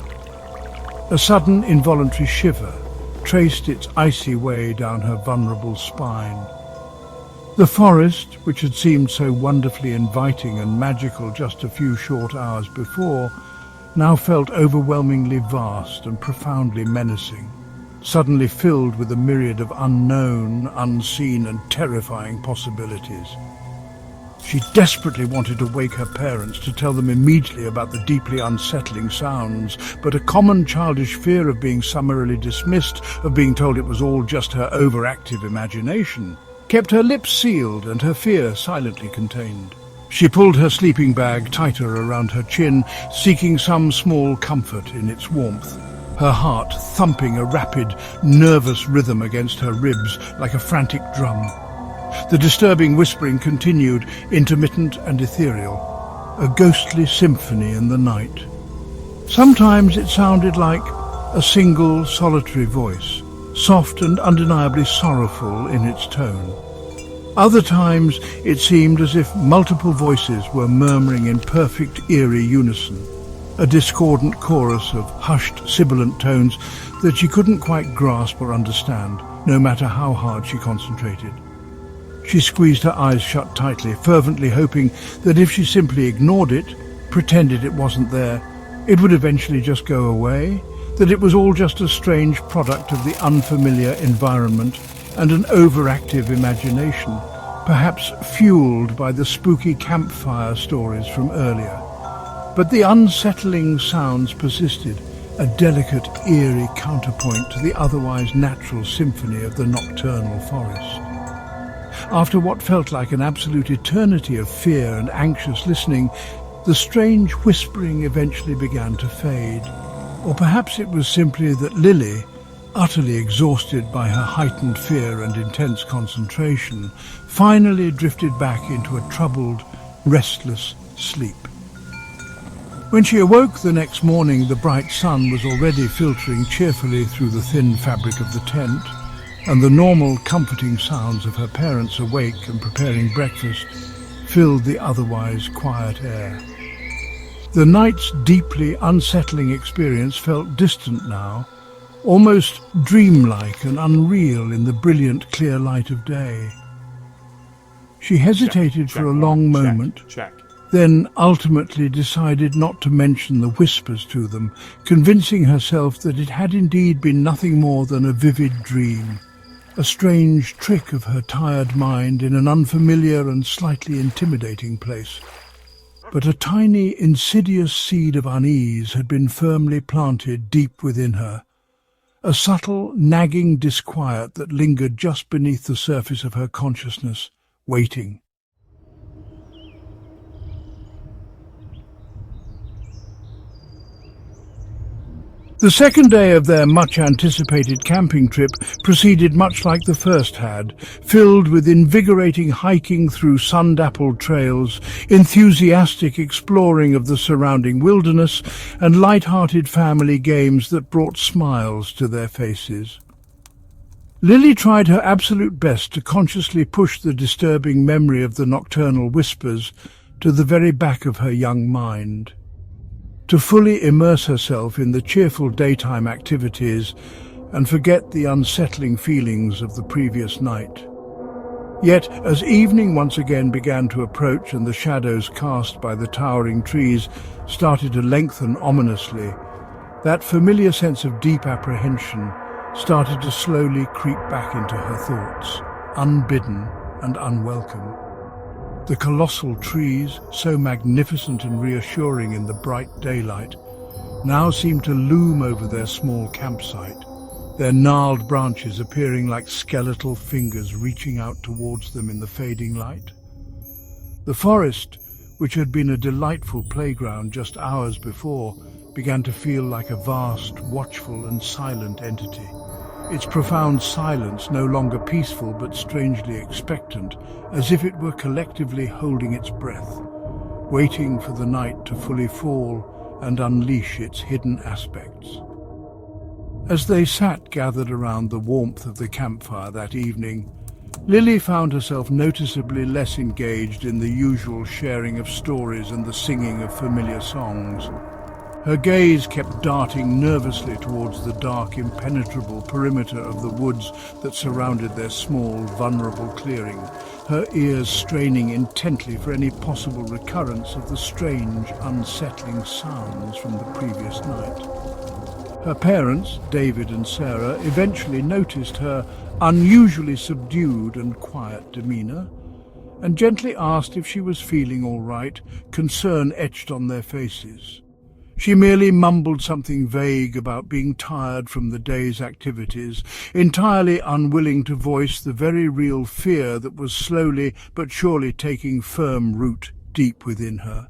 A sudden involuntary shiver traced its icy way down her vulnerable spine. The forest, which had seemed so wonderfully inviting and magical just a few short hours before, now felt overwhelmingly vast and profoundly menacing, suddenly filled with a myriad of unknown, unseen and terrifying possibilities. She desperately wanted to wake her parents to tell them immediately about the deeply unsettling sounds, but a common childish fear of being summarily dismissed, of being told it was all just her overactive imagination, kept her lips sealed and her fear silently contained. She pulled her sleeping bag tighter around her chin, seeking some small comfort in its warmth, her heart thumping a rapid, nervous rhythm against her ribs like a frantic drum. The disturbing whispering continued, intermittent and ethereal, a ghostly symphony in the night. Sometimes it sounded like a single, solitary voice, soft and undeniably sorrowful in its tone. Other times it seemed as if multiple voices were murmuring in perfect, eerie unison, a discordant chorus of hushed, sibilant tones that she couldn't quite grasp or understand, no matter how hard she concentrated. She squeezed her eyes shut tightly, fervently hoping that if she simply ignored it, pretended it wasn't there, it would eventually just go away, that it was all just a strange product of the unfamiliar environment and an overactive imagination, perhaps fueled by the spooky campfire stories from earlier. But the unsettling sounds persisted, a delicate, eerie counterpoint to the otherwise natural symphony of the nocturnal forest. After what felt like an absolute eternity of fear and anxious listening, the strange whispering eventually began to fade. Or perhaps it was simply that Lily, utterly exhausted by her heightened fear and intense concentration, finally drifted back into a troubled, restless sleep. When she awoke the next morning, the bright sun was already filtering cheerfully through the thin fabric of the tent, and the normal, comforting sounds of her parents awake and preparing breakfast filled the otherwise quiet air. The night's deeply unsettling experience felt distant now, almost dreamlike and unreal in the brilliant, clear light of day. She hesitated for a long moment, then ultimately decided not to mention the whispers to them, convincing herself that it had indeed been nothing more than a vivid dream, a strange trick of her tired mind in an unfamiliar and slightly intimidating place. But a tiny, insidious seed of unease had been firmly planted deep within her, a subtle, nagging disquiet that lingered just beneath the surface of her consciousness, waiting. The second day of their much-anticipated camping trip proceeded much like the first had, filled with invigorating hiking through sun-dappled trails, enthusiastic exploring of the surrounding wilderness, and light-hearted family games that brought smiles to their faces. Lily tried her absolute best to consciously push the disturbing memory of the nocturnal whispers to the very back of her young mind, to fully immerse herself in the cheerful daytime activities and forget the unsettling feelings of the previous night. Yet, as evening once again began to approach and the shadows cast by the towering trees started to lengthen ominously, that familiar sense of deep apprehension started to slowly creep back into her thoughts, unbidden and unwelcome. The colossal trees, so magnificent and reassuring in the bright daylight, now seemed to loom over their small campsite, their gnarled branches appearing like skeletal fingers reaching out towards them in the fading light. The forest, which had been a delightful playground just hours before, began to feel like a vast, watchful and silent entity, its profound silence no longer peaceful but strangely expectant, as if it were collectively holding its breath, waiting for the night to fully fall and unleash its hidden aspects. As they sat gathered around the warmth of the campfire that evening, Lily found herself noticeably less engaged in the usual sharing of stories and the singing of familiar songs. Her gaze kept darting nervously towards the dark, impenetrable perimeter of the woods that surrounded their small, vulnerable clearing, her ears straining intently for any possible recurrence of the strange, unsettling sounds from the previous night. Her parents, David and Sarah, eventually noticed her unusually subdued and quiet demeanor, and gently asked if she was feeling all right, concern etched on their faces. She merely mumbled something vague about being tired from the day's activities, entirely unwilling to voice the very real fear that was slowly but surely taking firm root deep within her.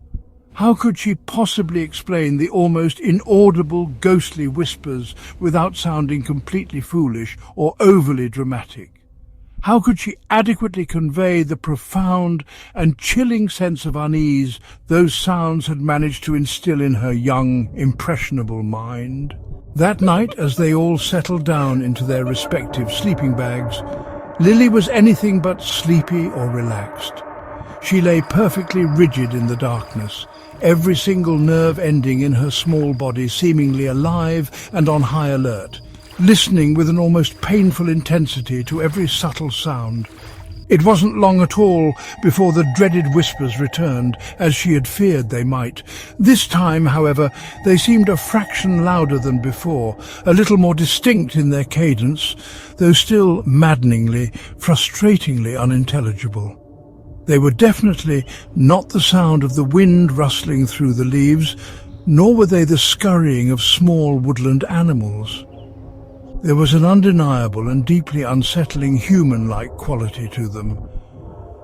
How could she possibly explain the almost inaudible ghostly whispers without sounding completely foolish or overly dramatic? How could she adequately convey the profound and chilling sense of unease those sounds had managed to instill in her young, impressionable mind? That night, as they all settled down into their respective sleeping bags, Lily was anything but sleepy or relaxed. She lay perfectly rigid in the darkness, every single nerve ending in her small body seemingly alive and on high alert, listening with an almost painful intensity to every subtle sound. It wasn't long at all before the dreaded whispers returned, as she had feared they might. This time, however, they seemed a fraction louder than before, a little more distinct in their cadence, though still maddeningly, frustratingly unintelligible. They were definitely not the sound of the wind rustling through the leaves, nor were they the scurrying of small woodland animals. There was an undeniable and deeply unsettling human-like quality to them,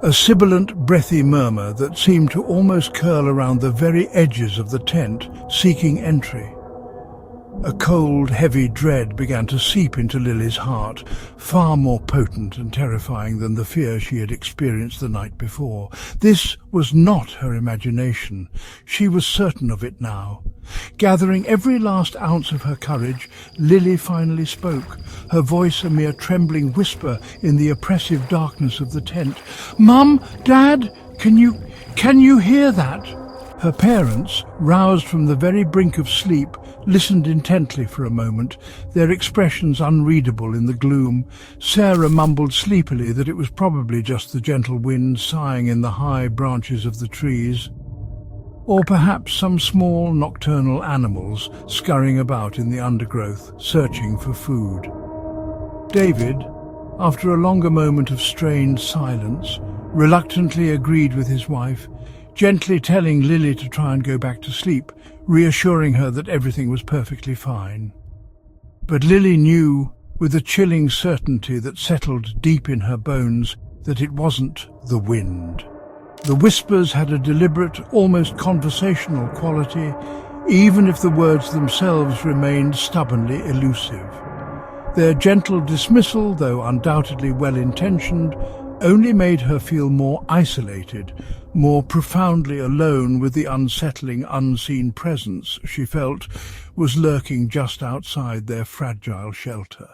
a sibilant, breathy murmur that seemed to almost curl around the very edges of the tent, seeking entry. A cold, heavy dread began to seep into Lily's heart, far more potent and terrifying than the fear she had experienced the night before. This was not her imagination. She was certain of it now. Gathering every last ounce of her courage, Lily finally spoke, her voice a mere trembling whisper in the oppressive darkness of the tent. "Mum, Dad, can you hear that?" Her parents, roused from the very brink of sleep, listened intently for a moment, their expressions unreadable in the gloom. Sarah mumbled sleepily that it was probably just the gentle wind sighing in the high branches of the trees, or perhaps some small nocturnal animals scurrying about in the undergrowth, searching for food. David, after a longer moment of strained silence, reluctantly agreed with his wife, gently telling Lily to try and go back to sleep, reassuring her that everything was perfectly fine. But Lily knew, with a chilling certainty that settled deep in her bones, that it wasn't the wind. The whispers had a deliberate, almost conversational quality, even if the words themselves remained stubbornly elusive. Their gentle dismissal, though undoubtedly well-intentioned, only made her feel more isolated, more profoundly alone with the unsettling, unseen presence she felt was lurking just outside their fragile shelter.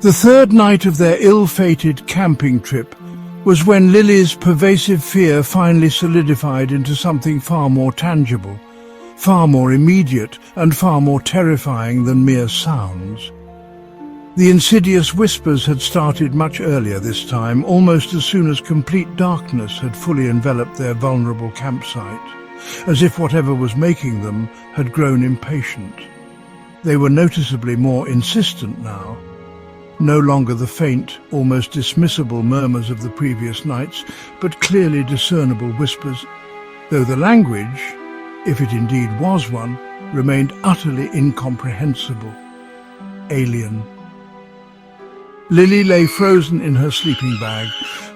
The third night of their ill-fated camping trip was when Lily's pervasive fear finally solidified into something far more tangible, far more immediate and far more terrifying than mere sounds. The insidious whispers had started much earlier this time, almost as soon as complete darkness had fully enveloped their vulnerable campsite, as if whatever was making them had grown impatient. They were noticeably more insistent now. No longer the faint, almost dismissible murmurs of the previous nights, but clearly discernible whispers, though the language, if it indeed was one, remained utterly incomprehensible, alien. Lily lay frozen in her sleeping bag,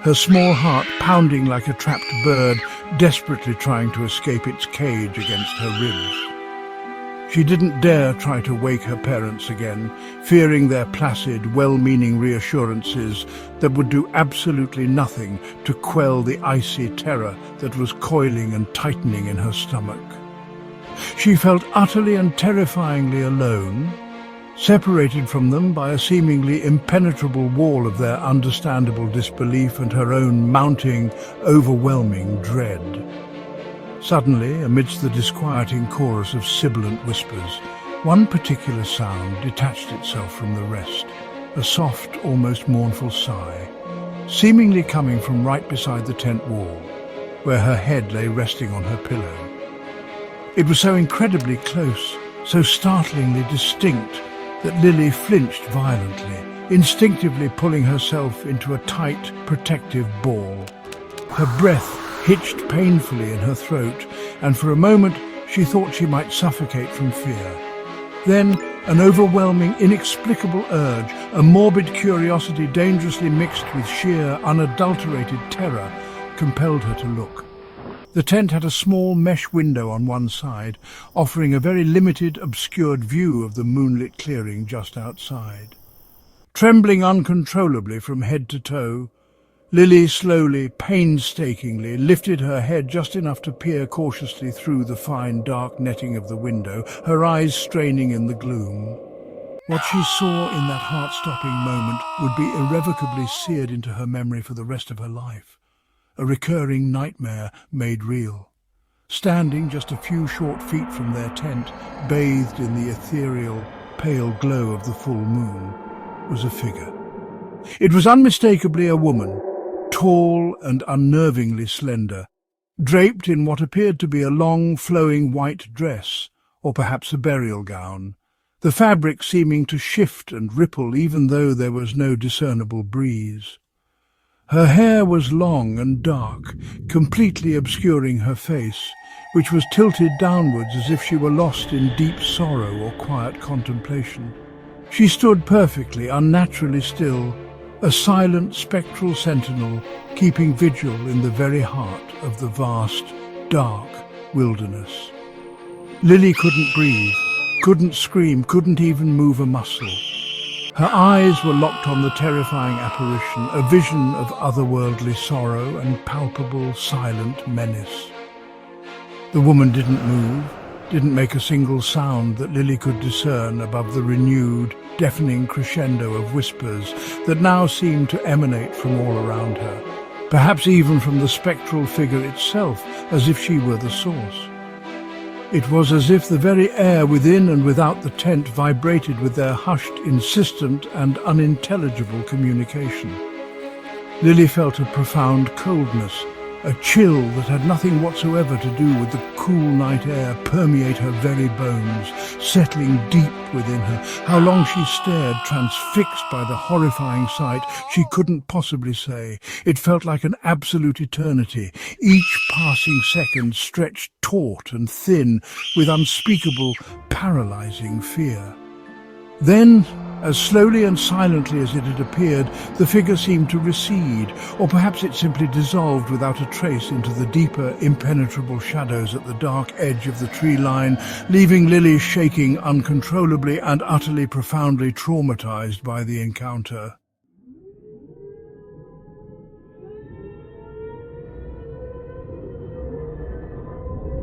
her small heart pounding like a trapped bird, desperately trying to escape its cage against her ribs. She didn't dare try to wake her parents again, fearing their placid, well-meaning reassurances that would do absolutely nothing to quell the icy terror that was coiling and tightening in her stomach. She felt utterly and terrifyingly alone, separated from them by a seemingly impenetrable wall of their understandable disbelief and her own mounting, overwhelming dread. Suddenly, amidst the disquieting chorus of sibilant whispers, one particular sound detached itself from the rest, a soft, almost mournful sigh, seemingly coming from right beside the tent wall, where her head lay resting on her pillow. It was so incredibly close, so startlingly distinct, that Lily flinched violently, instinctively pulling herself into a tight, protective ball. Her breath hitched painfully in her throat, and for a moment she thought she might suffocate from fear. Then an overwhelming, inexplicable urge, a morbid curiosity dangerously mixed with sheer, unadulterated terror, compelled her to look. The tent had a small mesh window on one side, offering a very limited, obscured view of the moonlit clearing just outside. Trembling uncontrollably from head to toe, Lily slowly, painstakingly lifted her head just enough to peer cautiously through the fine dark netting of the window, her eyes straining in the gloom. What she saw in that heart-stopping moment would be irrevocably seared into her memory for the rest of her life. A recurring nightmare made real. Standing just a few short feet from their tent, bathed in the ethereal, pale glow of the full moon, was a figure. It was unmistakably a woman, tall and unnervingly slender, draped in what appeared to be a long, flowing white dress, or perhaps a burial gown, the fabric seeming to shift and ripple even though there was no discernible breeze. Her hair was long and dark, completely obscuring her face, which was tilted downwards as if she were lost in deep sorrow or quiet contemplation. She stood perfectly, unnaturally still, a silent, spectral sentinel, keeping vigil in the very heart of the vast, dark wilderness. Lily couldn't breathe, couldn't scream, couldn't even move a muscle. Her eyes were locked on the terrifying apparition, a vision of otherworldly sorrow and palpable, silent menace. The woman didn't move, didn't make a single sound that Lily could discern above the renewed, deafening crescendo of whispers that now seemed to emanate from all around her, perhaps even from the spectral figure itself, as if she were the source. It was as if the very air within and without the tent vibrated with their hushed, insistent and unintelligible communication. Lily felt a profound coldness, a chill that had nothing whatsoever to do with the cool night air permeate her very bones, settling deep within her. How long she stared, transfixed by the horrifying sight, she couldn't possibly say. It felt like an absolute eternity, each passing second stretched taut and thin with unspeakable, paralyzing fear. Then, as slowly and silently as it had appeared, the figure seemed to recede, or perhaps it simply dissolved without a trace into the deeper, impenetrable shadows at the dark edge of the tree line, leaving Lily shaking uncontrollably and utterly profoundly traumatized by the encounter.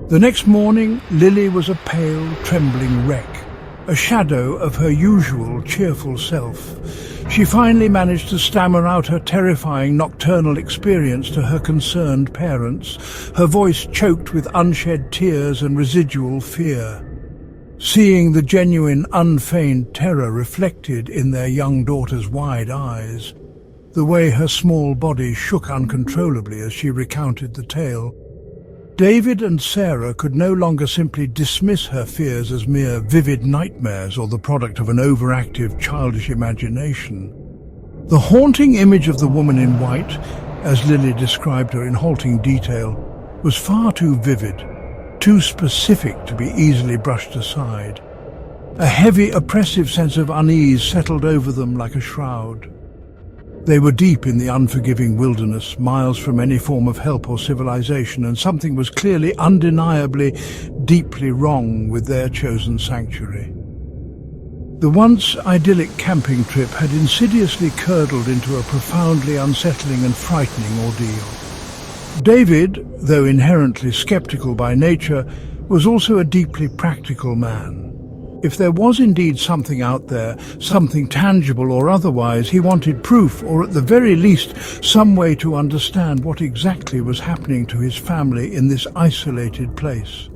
The next morning, Lily was a pale, trembling wreck, a shadow of her usual cheerful self. She finally managed to stammer out her terrifying nocturnal experience to her concerned parents, her voice choked with unshed tears and residual fear. Seeing the genuine, unfeigned terror reflected in their young daughter's wide eyes, the way her small body shook uncontrollably as she recounted the tale, David and Sarah could no longer simply dismiss her fears as mere vivid nightmares or the product of an overactive childish imagination. The haunting image of the woman in white, as Lily described her in halting detail, was far too vivid, too specific to be easily brushed aside. A heavy, oppressive sense of unease settled over them like a shroud. They were deep in the unforgiving wilderness, miles from any form of help or civilization, and something was clearly, undeniably, deeply wrong with their chosen sanctuary. The once idyllic camping trip had insidiously curdled into a profoundly unsettling and frightening ordeal. David, though inherently skeptical by nature, was also a deeply practical man. If there was indeed something out there, something tangible or otherwise, he wanted proof, or at the very least some way to understand what exactly was happening to his family in this isolated place.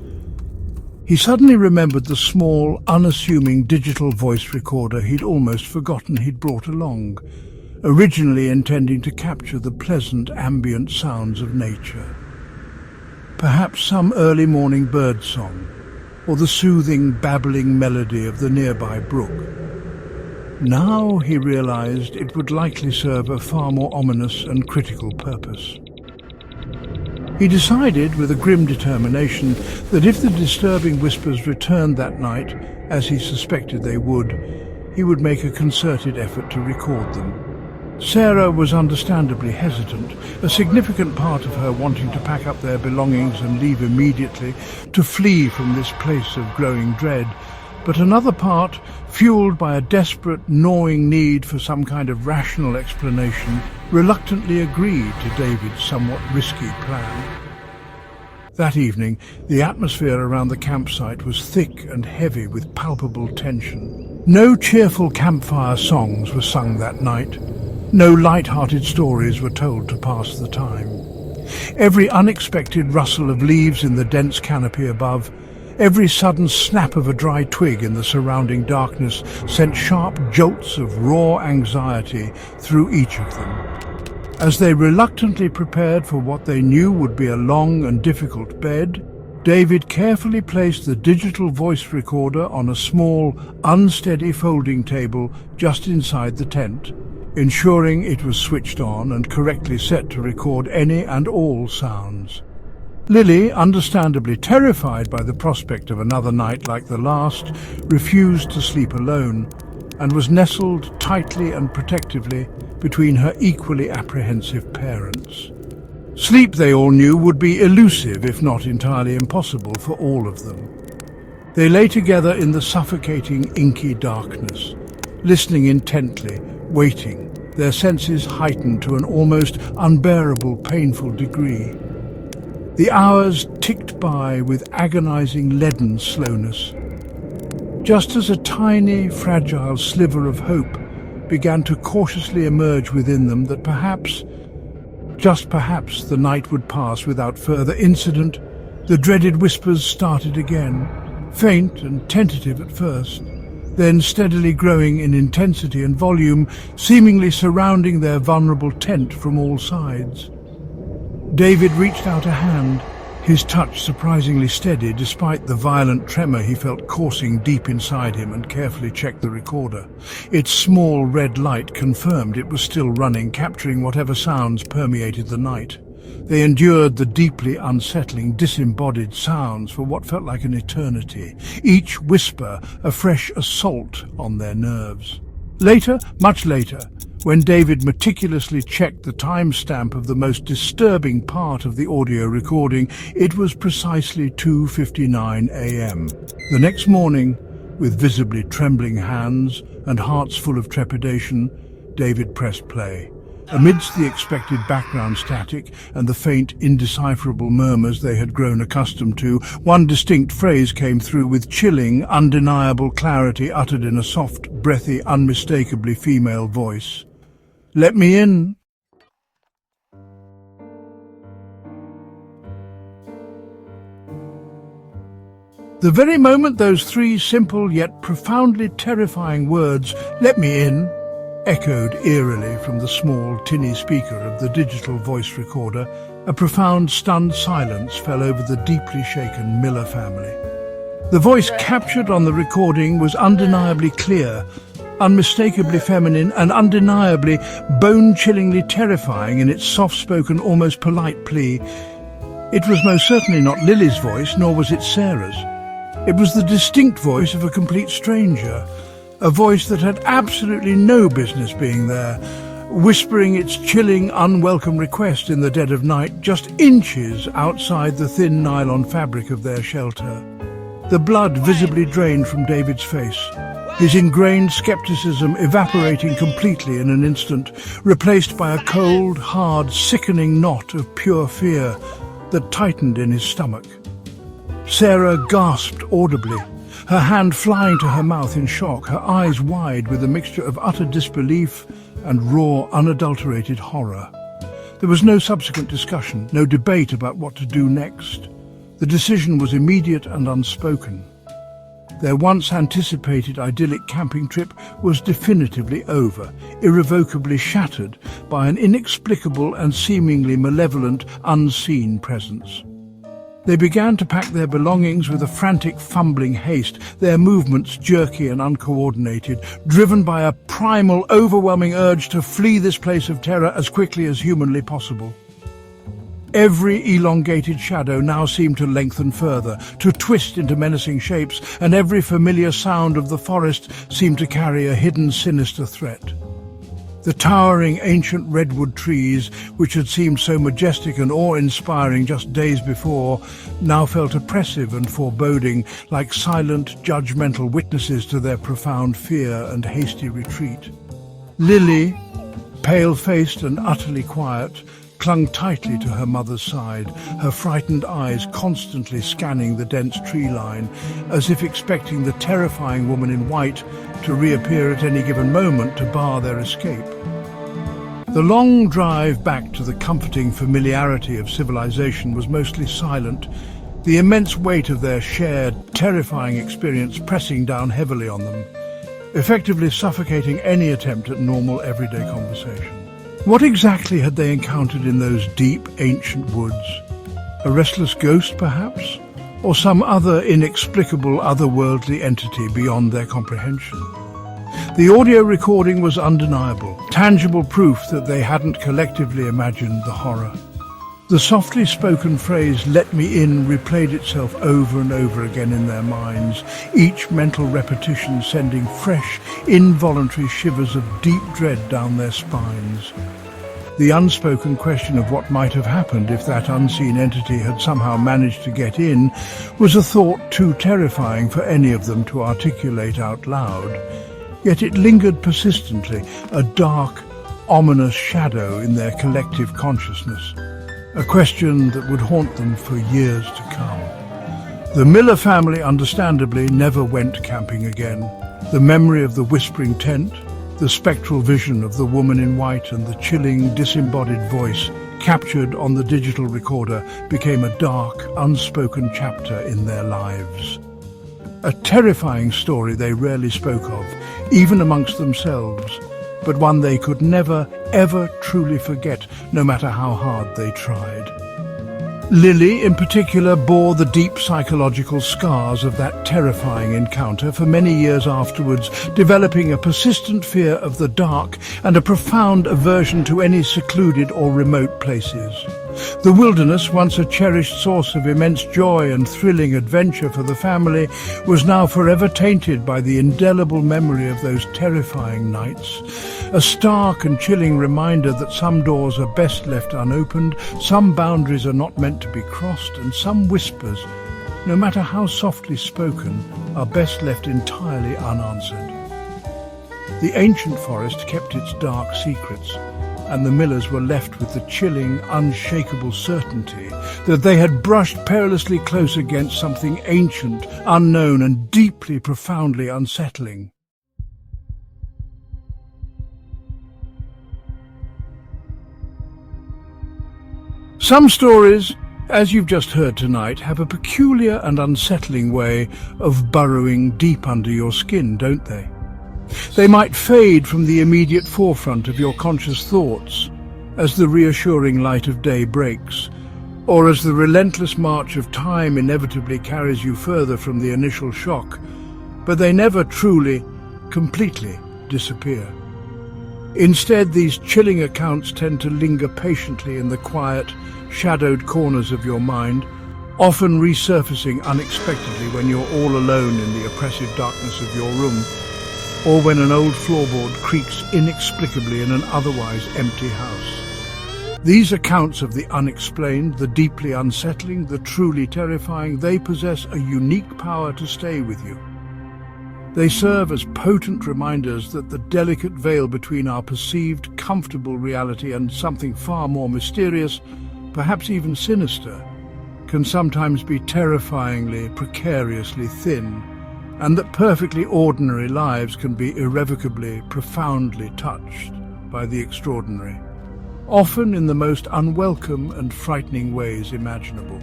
He suddenly remembered the small, unassuming digital voice recorder he'd almost forgotten he'd brought along, originally intending to capture the pleasant ambient sounds of nature. Perhaps some early morning bird song, or the soothing, babbling melody of the nearby brook. Now he realized it would likely serve a far more ominous and critical purpose. He decided with a grim determination that if the disturbing whispers returned that night, as he suspected they would, he would make a concerted effort to record them. Sarah was understandably hesitant, a significant part of her wanting to pack up their belongings and leave immediately, to flee from this place of growing dread, but another part, fueled by a desperate, gnawing need for some kind of rational explanation, reluctantly agreed to David's somewhat risky plan. That evening, the atmosphere around the campsite was thick and heavy with palpable tension. No cheerful campfire songs were sung that night. No light-hearted stories were told to pass the time. Every unexpected rustle of leaves in the dense canopy above, every sudden snap of a dry twig in the surrounding darkness sent sharp jolts of raw anxiety through each of them. As they reluctantly prepared for what they knew would be a long and difficult bed, David carefully placed the digital voice recorder on a small, unsteady folding table just inside the tent, ensuring it was switched on and correctly set to record any and all sounds. Lily, understandably terrified by the prospect of another night like the last, refused to sleep alone and was nestled tightly and protectively between her equally apprehensive parents. Sleep, they all knew, would be elusive, if not entirely impossible, for all of them. They lay together in the suffocating, inky darkness, listening intently, waiting, their senses heightened to an almost unbearable, painful degree. The hours ticked by with agonizing leaden slowness. Just as a tiny, fragile sliver of hope began to cautiously emerge within them that perhaps, just perhaps, the night would pass without further incident, the dreaded whispers started again, faint and tentative at first, then steadily growing in intensity and volume, seemingly surrounding their vulnerable tent from all sides. David reached out a hand, his touch surprisingly steady despite the violent tremor he felt coursing deep inside him, and carefully checked the recorder. Its small red light confirmed it was still running, capturing whatever sounds permeated the night. They endured the deeply unsettling, disembodied sounds for what felt like an eternity, each whisper a fresh assault on their nerves. Later, much later, when David meticulously checked the timestamp of the most disturbing part of the audio recording, it was precisely 2:59 a.m. The next morning, with visibly trembling hands and hearts full of trepidation, David pressed play. Amidst the expected background static and the faint, indecipherable murmurs they had grown accustomed to, one distinct phrase came through with chilling, undeniable clarity, uttered in a soft, breathy, unmistakably female voice. "Let me in." The very moment those three simple yet profoundly terrifying words, "Let me in," echoed eerily from the small, tinny speaker of the digital voice recorder, a profound, stunned silence fell over the deeply shaken Miller family. The voice captured on the recording was undeniably clear, unmistakably feminine, and undeniably, bone-chillingly terrifying in its soft-spoken, almost polite plea. It was most certainly not Lily's voice, nor was it Sarah's. It was the distinct voice of a complete stranger, a voice that had absolutely no business being there, whispering its chilling, unwelcome request in the dead of night, just inches outside the thin nylon fabric of their shelter. The blood visibly drained from David's face, his ingrained skepticism evaporating completely in an instant, replaced by a cold, hard, sickening knot of pure fear that tightened in his stomach. Sarah gasped audibly, her hand flying to her mouth in shock, her eyes wide with a mixture of utter disbelief and raw, unadulterated horror. There was no subsequent discussion, no debate about what to do next. The decision was immediate and unspoken. Their once anticipated idyllic camping trip was definitively over, irrevocably shattered by an inexplicable and seemingly malevolent, unseen presence. They began to pack their belongings with a frantic, fumbling haste, their movements jerky and uncoordinated, driven by a primal, overwhelming urge to flee this place of terror as quickly as humanly possible. Every elongated shadow now seemed to lengthen further, to twist into menacing shapes, and every familiar sound of the forest seemed to carry a hidden, sinister threat. The towering ancient redwood trees, which had seemed so majestic and awe-inspiring just days before, now felt oppressive and foreboding, like silent, judgmental witnesses to their profound fear and hasty retreat. Lily, pale-faced and utterly quiet, clung tightly to her mother's side, her frightened eyes constantly scanning the dense tree line, as if expecting the terrifying woman in white to reappear at any given moment to bar their escape. The long drive back to the comforting familiarity of civilization was mostly silent, the immense weight of their shared, terrifying experience pressing down heavily on them, effectively suffocating any attempt at normal, everyday conversation. What exactly had they encountered in those deep, ancient woods? A restless ghost, perhaps? Or some other inexplicable, otherworldly entity beyond their comprehension? The audio recording was undeniable, tangible proof that they hadn't collectively imagined the horror. The softly spoken phrase, "let me in," replayed itself over and over again in their minds, each mental repetition sending fresh, involuntary shivers of deep dread down their spines. The unspoken question of what might have happened if that unseen entity had somehow managed to get in was a thought too terrifying for any of them to articulate out loud. Yet it lingered persistently, a dark, ominous shadow in their collective consciousness. A question that would haunt them for years to come. The Miller family, understandably, never went camping again. The memory of the whispering tent, the spectral vision of the woman in white, and the chilling, disembodied voice captured on the digital recorder became a dark, unspoken chapter in their lives. A terrifying story they rarely spoke of, even amongst themselves, but one they could never, ever truly forget, no matter how hard they tried. Lily, in particular, bore the deep psychological scars of that terrifying encounter for many years afterwards, developing a persistent fear of the dark and a profound aversion to any secluded or remote places. The wilderness, once a cherished source of immense joy and thrilling adventure for the family, was now forever tainted by the indelible memory of those terrifying nights. A stark and chilling reminder that some doors are best left unopened, some boundaries are not meant to be crossed, and some whispers, no matter how softly spoken, are best left entirely unanswered. The ancient forest kept its dark secrets, and the Millers were left with the chilling, unshakable certainty that they had brushed perilously close against something ancient, unknown, and deeply, profoundly unsettling. Some stories, as you've just heard tonight, have a peculiar and unsettling way of burrowing deep under your skin, don't they? They might fade from the immediate forefront of your conscious thoughts as the reassuring light of day breaks, or as the relentless march of time inevitably carries you further from the initial shock, but they never truly, completely disappear. Instead, these chilling accounts tend to linger patiently in the quiet, shadowed corners of your mind, often resurfacing unexpectedly when you're all alone in the oppressive darkness of your room, or when an old floorboard creaks inexplicably in an otherwise empty house. These accounts of the unexplained, the deeply unsettling, the truly terrifying, they possess a unique power to stay with you. They serve as potent reminders that the delicate veil between our perceived, comfortable reality and something far more mysterious, perhaps even sinister, can sometimes be terrifyingly, precariously thin, and that perfectly ordinary lives can be irrevocably, profoundly touched by the extraordinary, often in the most unwelcome and frightening ways imaginable.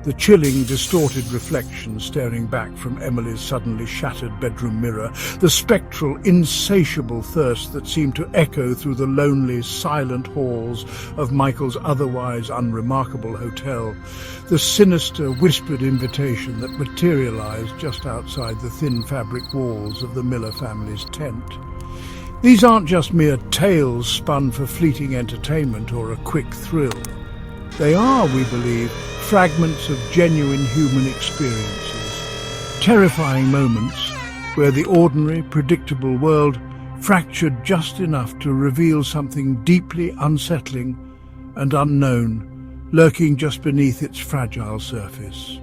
The chilling, distorted reflection staring back from Emily's suddenly shattered bedroom mirror, the spectral, insatiable thirst that seemed to echo through the lonely, silent halls of Michael's otherwise unremarkable hotel, the sinister, whispered invitation that materialized just outside the thin fabric walls of the Miller family's tent. These aren't just mere tales spun for fleeting entertainment or a quick thrill. They are, we believe, fragments of genuine human experiences, terrifying moments where the ordinary, predictable world fractured just enough to reveal something deeply unsettling and unknown, lurking just beneath its fragile surface.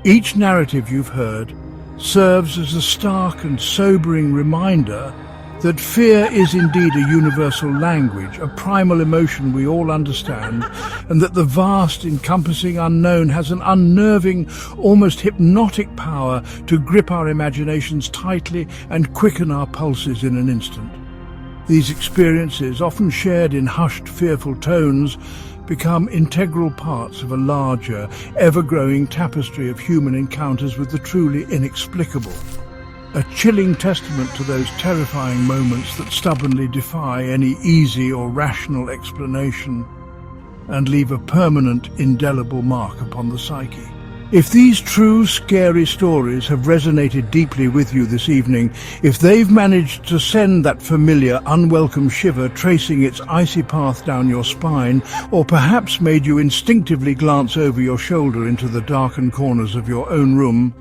Each narrative you've heard serves as a stark and sobering reminder that fear is indeed a universal language, a primal emotion we all understand, and that the vast, encompassing unknown has an unnerving, almost hypnotic power to grip our imaginations tightly and quicken our pulses in an instant. These experiences, often shared in hushed, fearful tones, become integral parts of a larger, ever-growing tapestry of human encounters with the truly inexplicable. A chilling testament to those terrifying moments that stubbornly defy any easy or rational explanation and leave a permanent, indelible mark upon the psyche. If these true, scary stories have resonated deeply with you this evening, if they've managed to send that familiar, unwelcome shiver tracing its icy path down your spine, or perhaps made you instinctively glance over your shoulder into the darkened corners of your own room,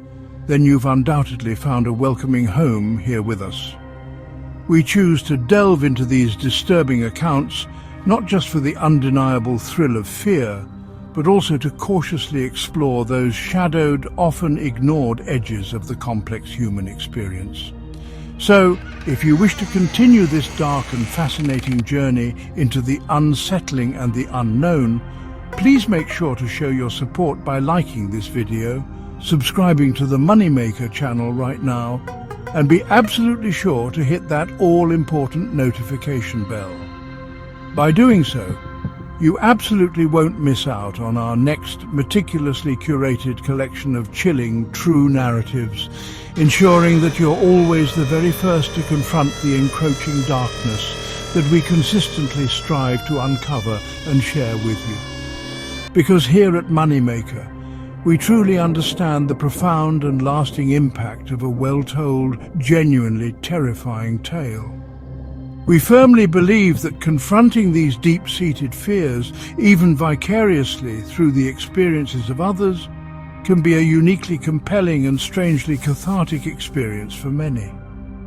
then you've undoubtedly found a welcoming home here with us. We choose to delve into these disturbing accounts, not just for the undeniable thrill of fear, but also to cautiously explore those shadowed, often ignored edges of the complex human experience. So, if you wish to continue this dark and fascinating journey into the unsettling and the unknown, please make sure to show your support by liking this video, subscribing to the Moneymaker channel right now, and be absolutely sure to hit that all-important notification bell. By doing so, you absolutely won't miss out on our next meticulously curated collection of chilling, true narratives, ensuring that you're always the very first to confront the encroaching darkness that we consistently strive to uncover and share with you. Because here at Moneymaker, we truly understand the profound and lasting impact of a well-told, genuinely terrifying tale. We firmly believe that confronting these deep-seated fears, even vicariously through the experiences of others, can be a uniquely compelling and strangely cathartic experience for many.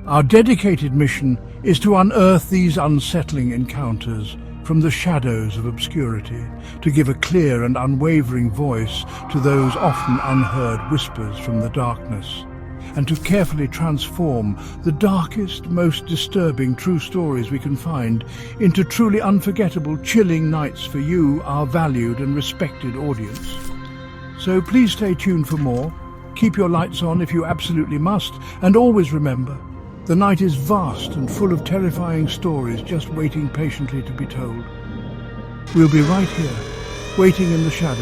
Our dedicated mission is to unearth these unsettling encounters from the shadows of obscurity, to give a clear and unwavering voice to those often unheard whispers from the darkness, and to carefully transform the darkest, most disturbing true stories we can find into truly unforgettable, chilling nights for you, our valued and respected audience. So please stay tuned for more, keep your lights on if you absolutely must, and always remember, the night is vast and full of terrifying stories just waiting patiently to be told. We'll be right here, waiting in the shadows.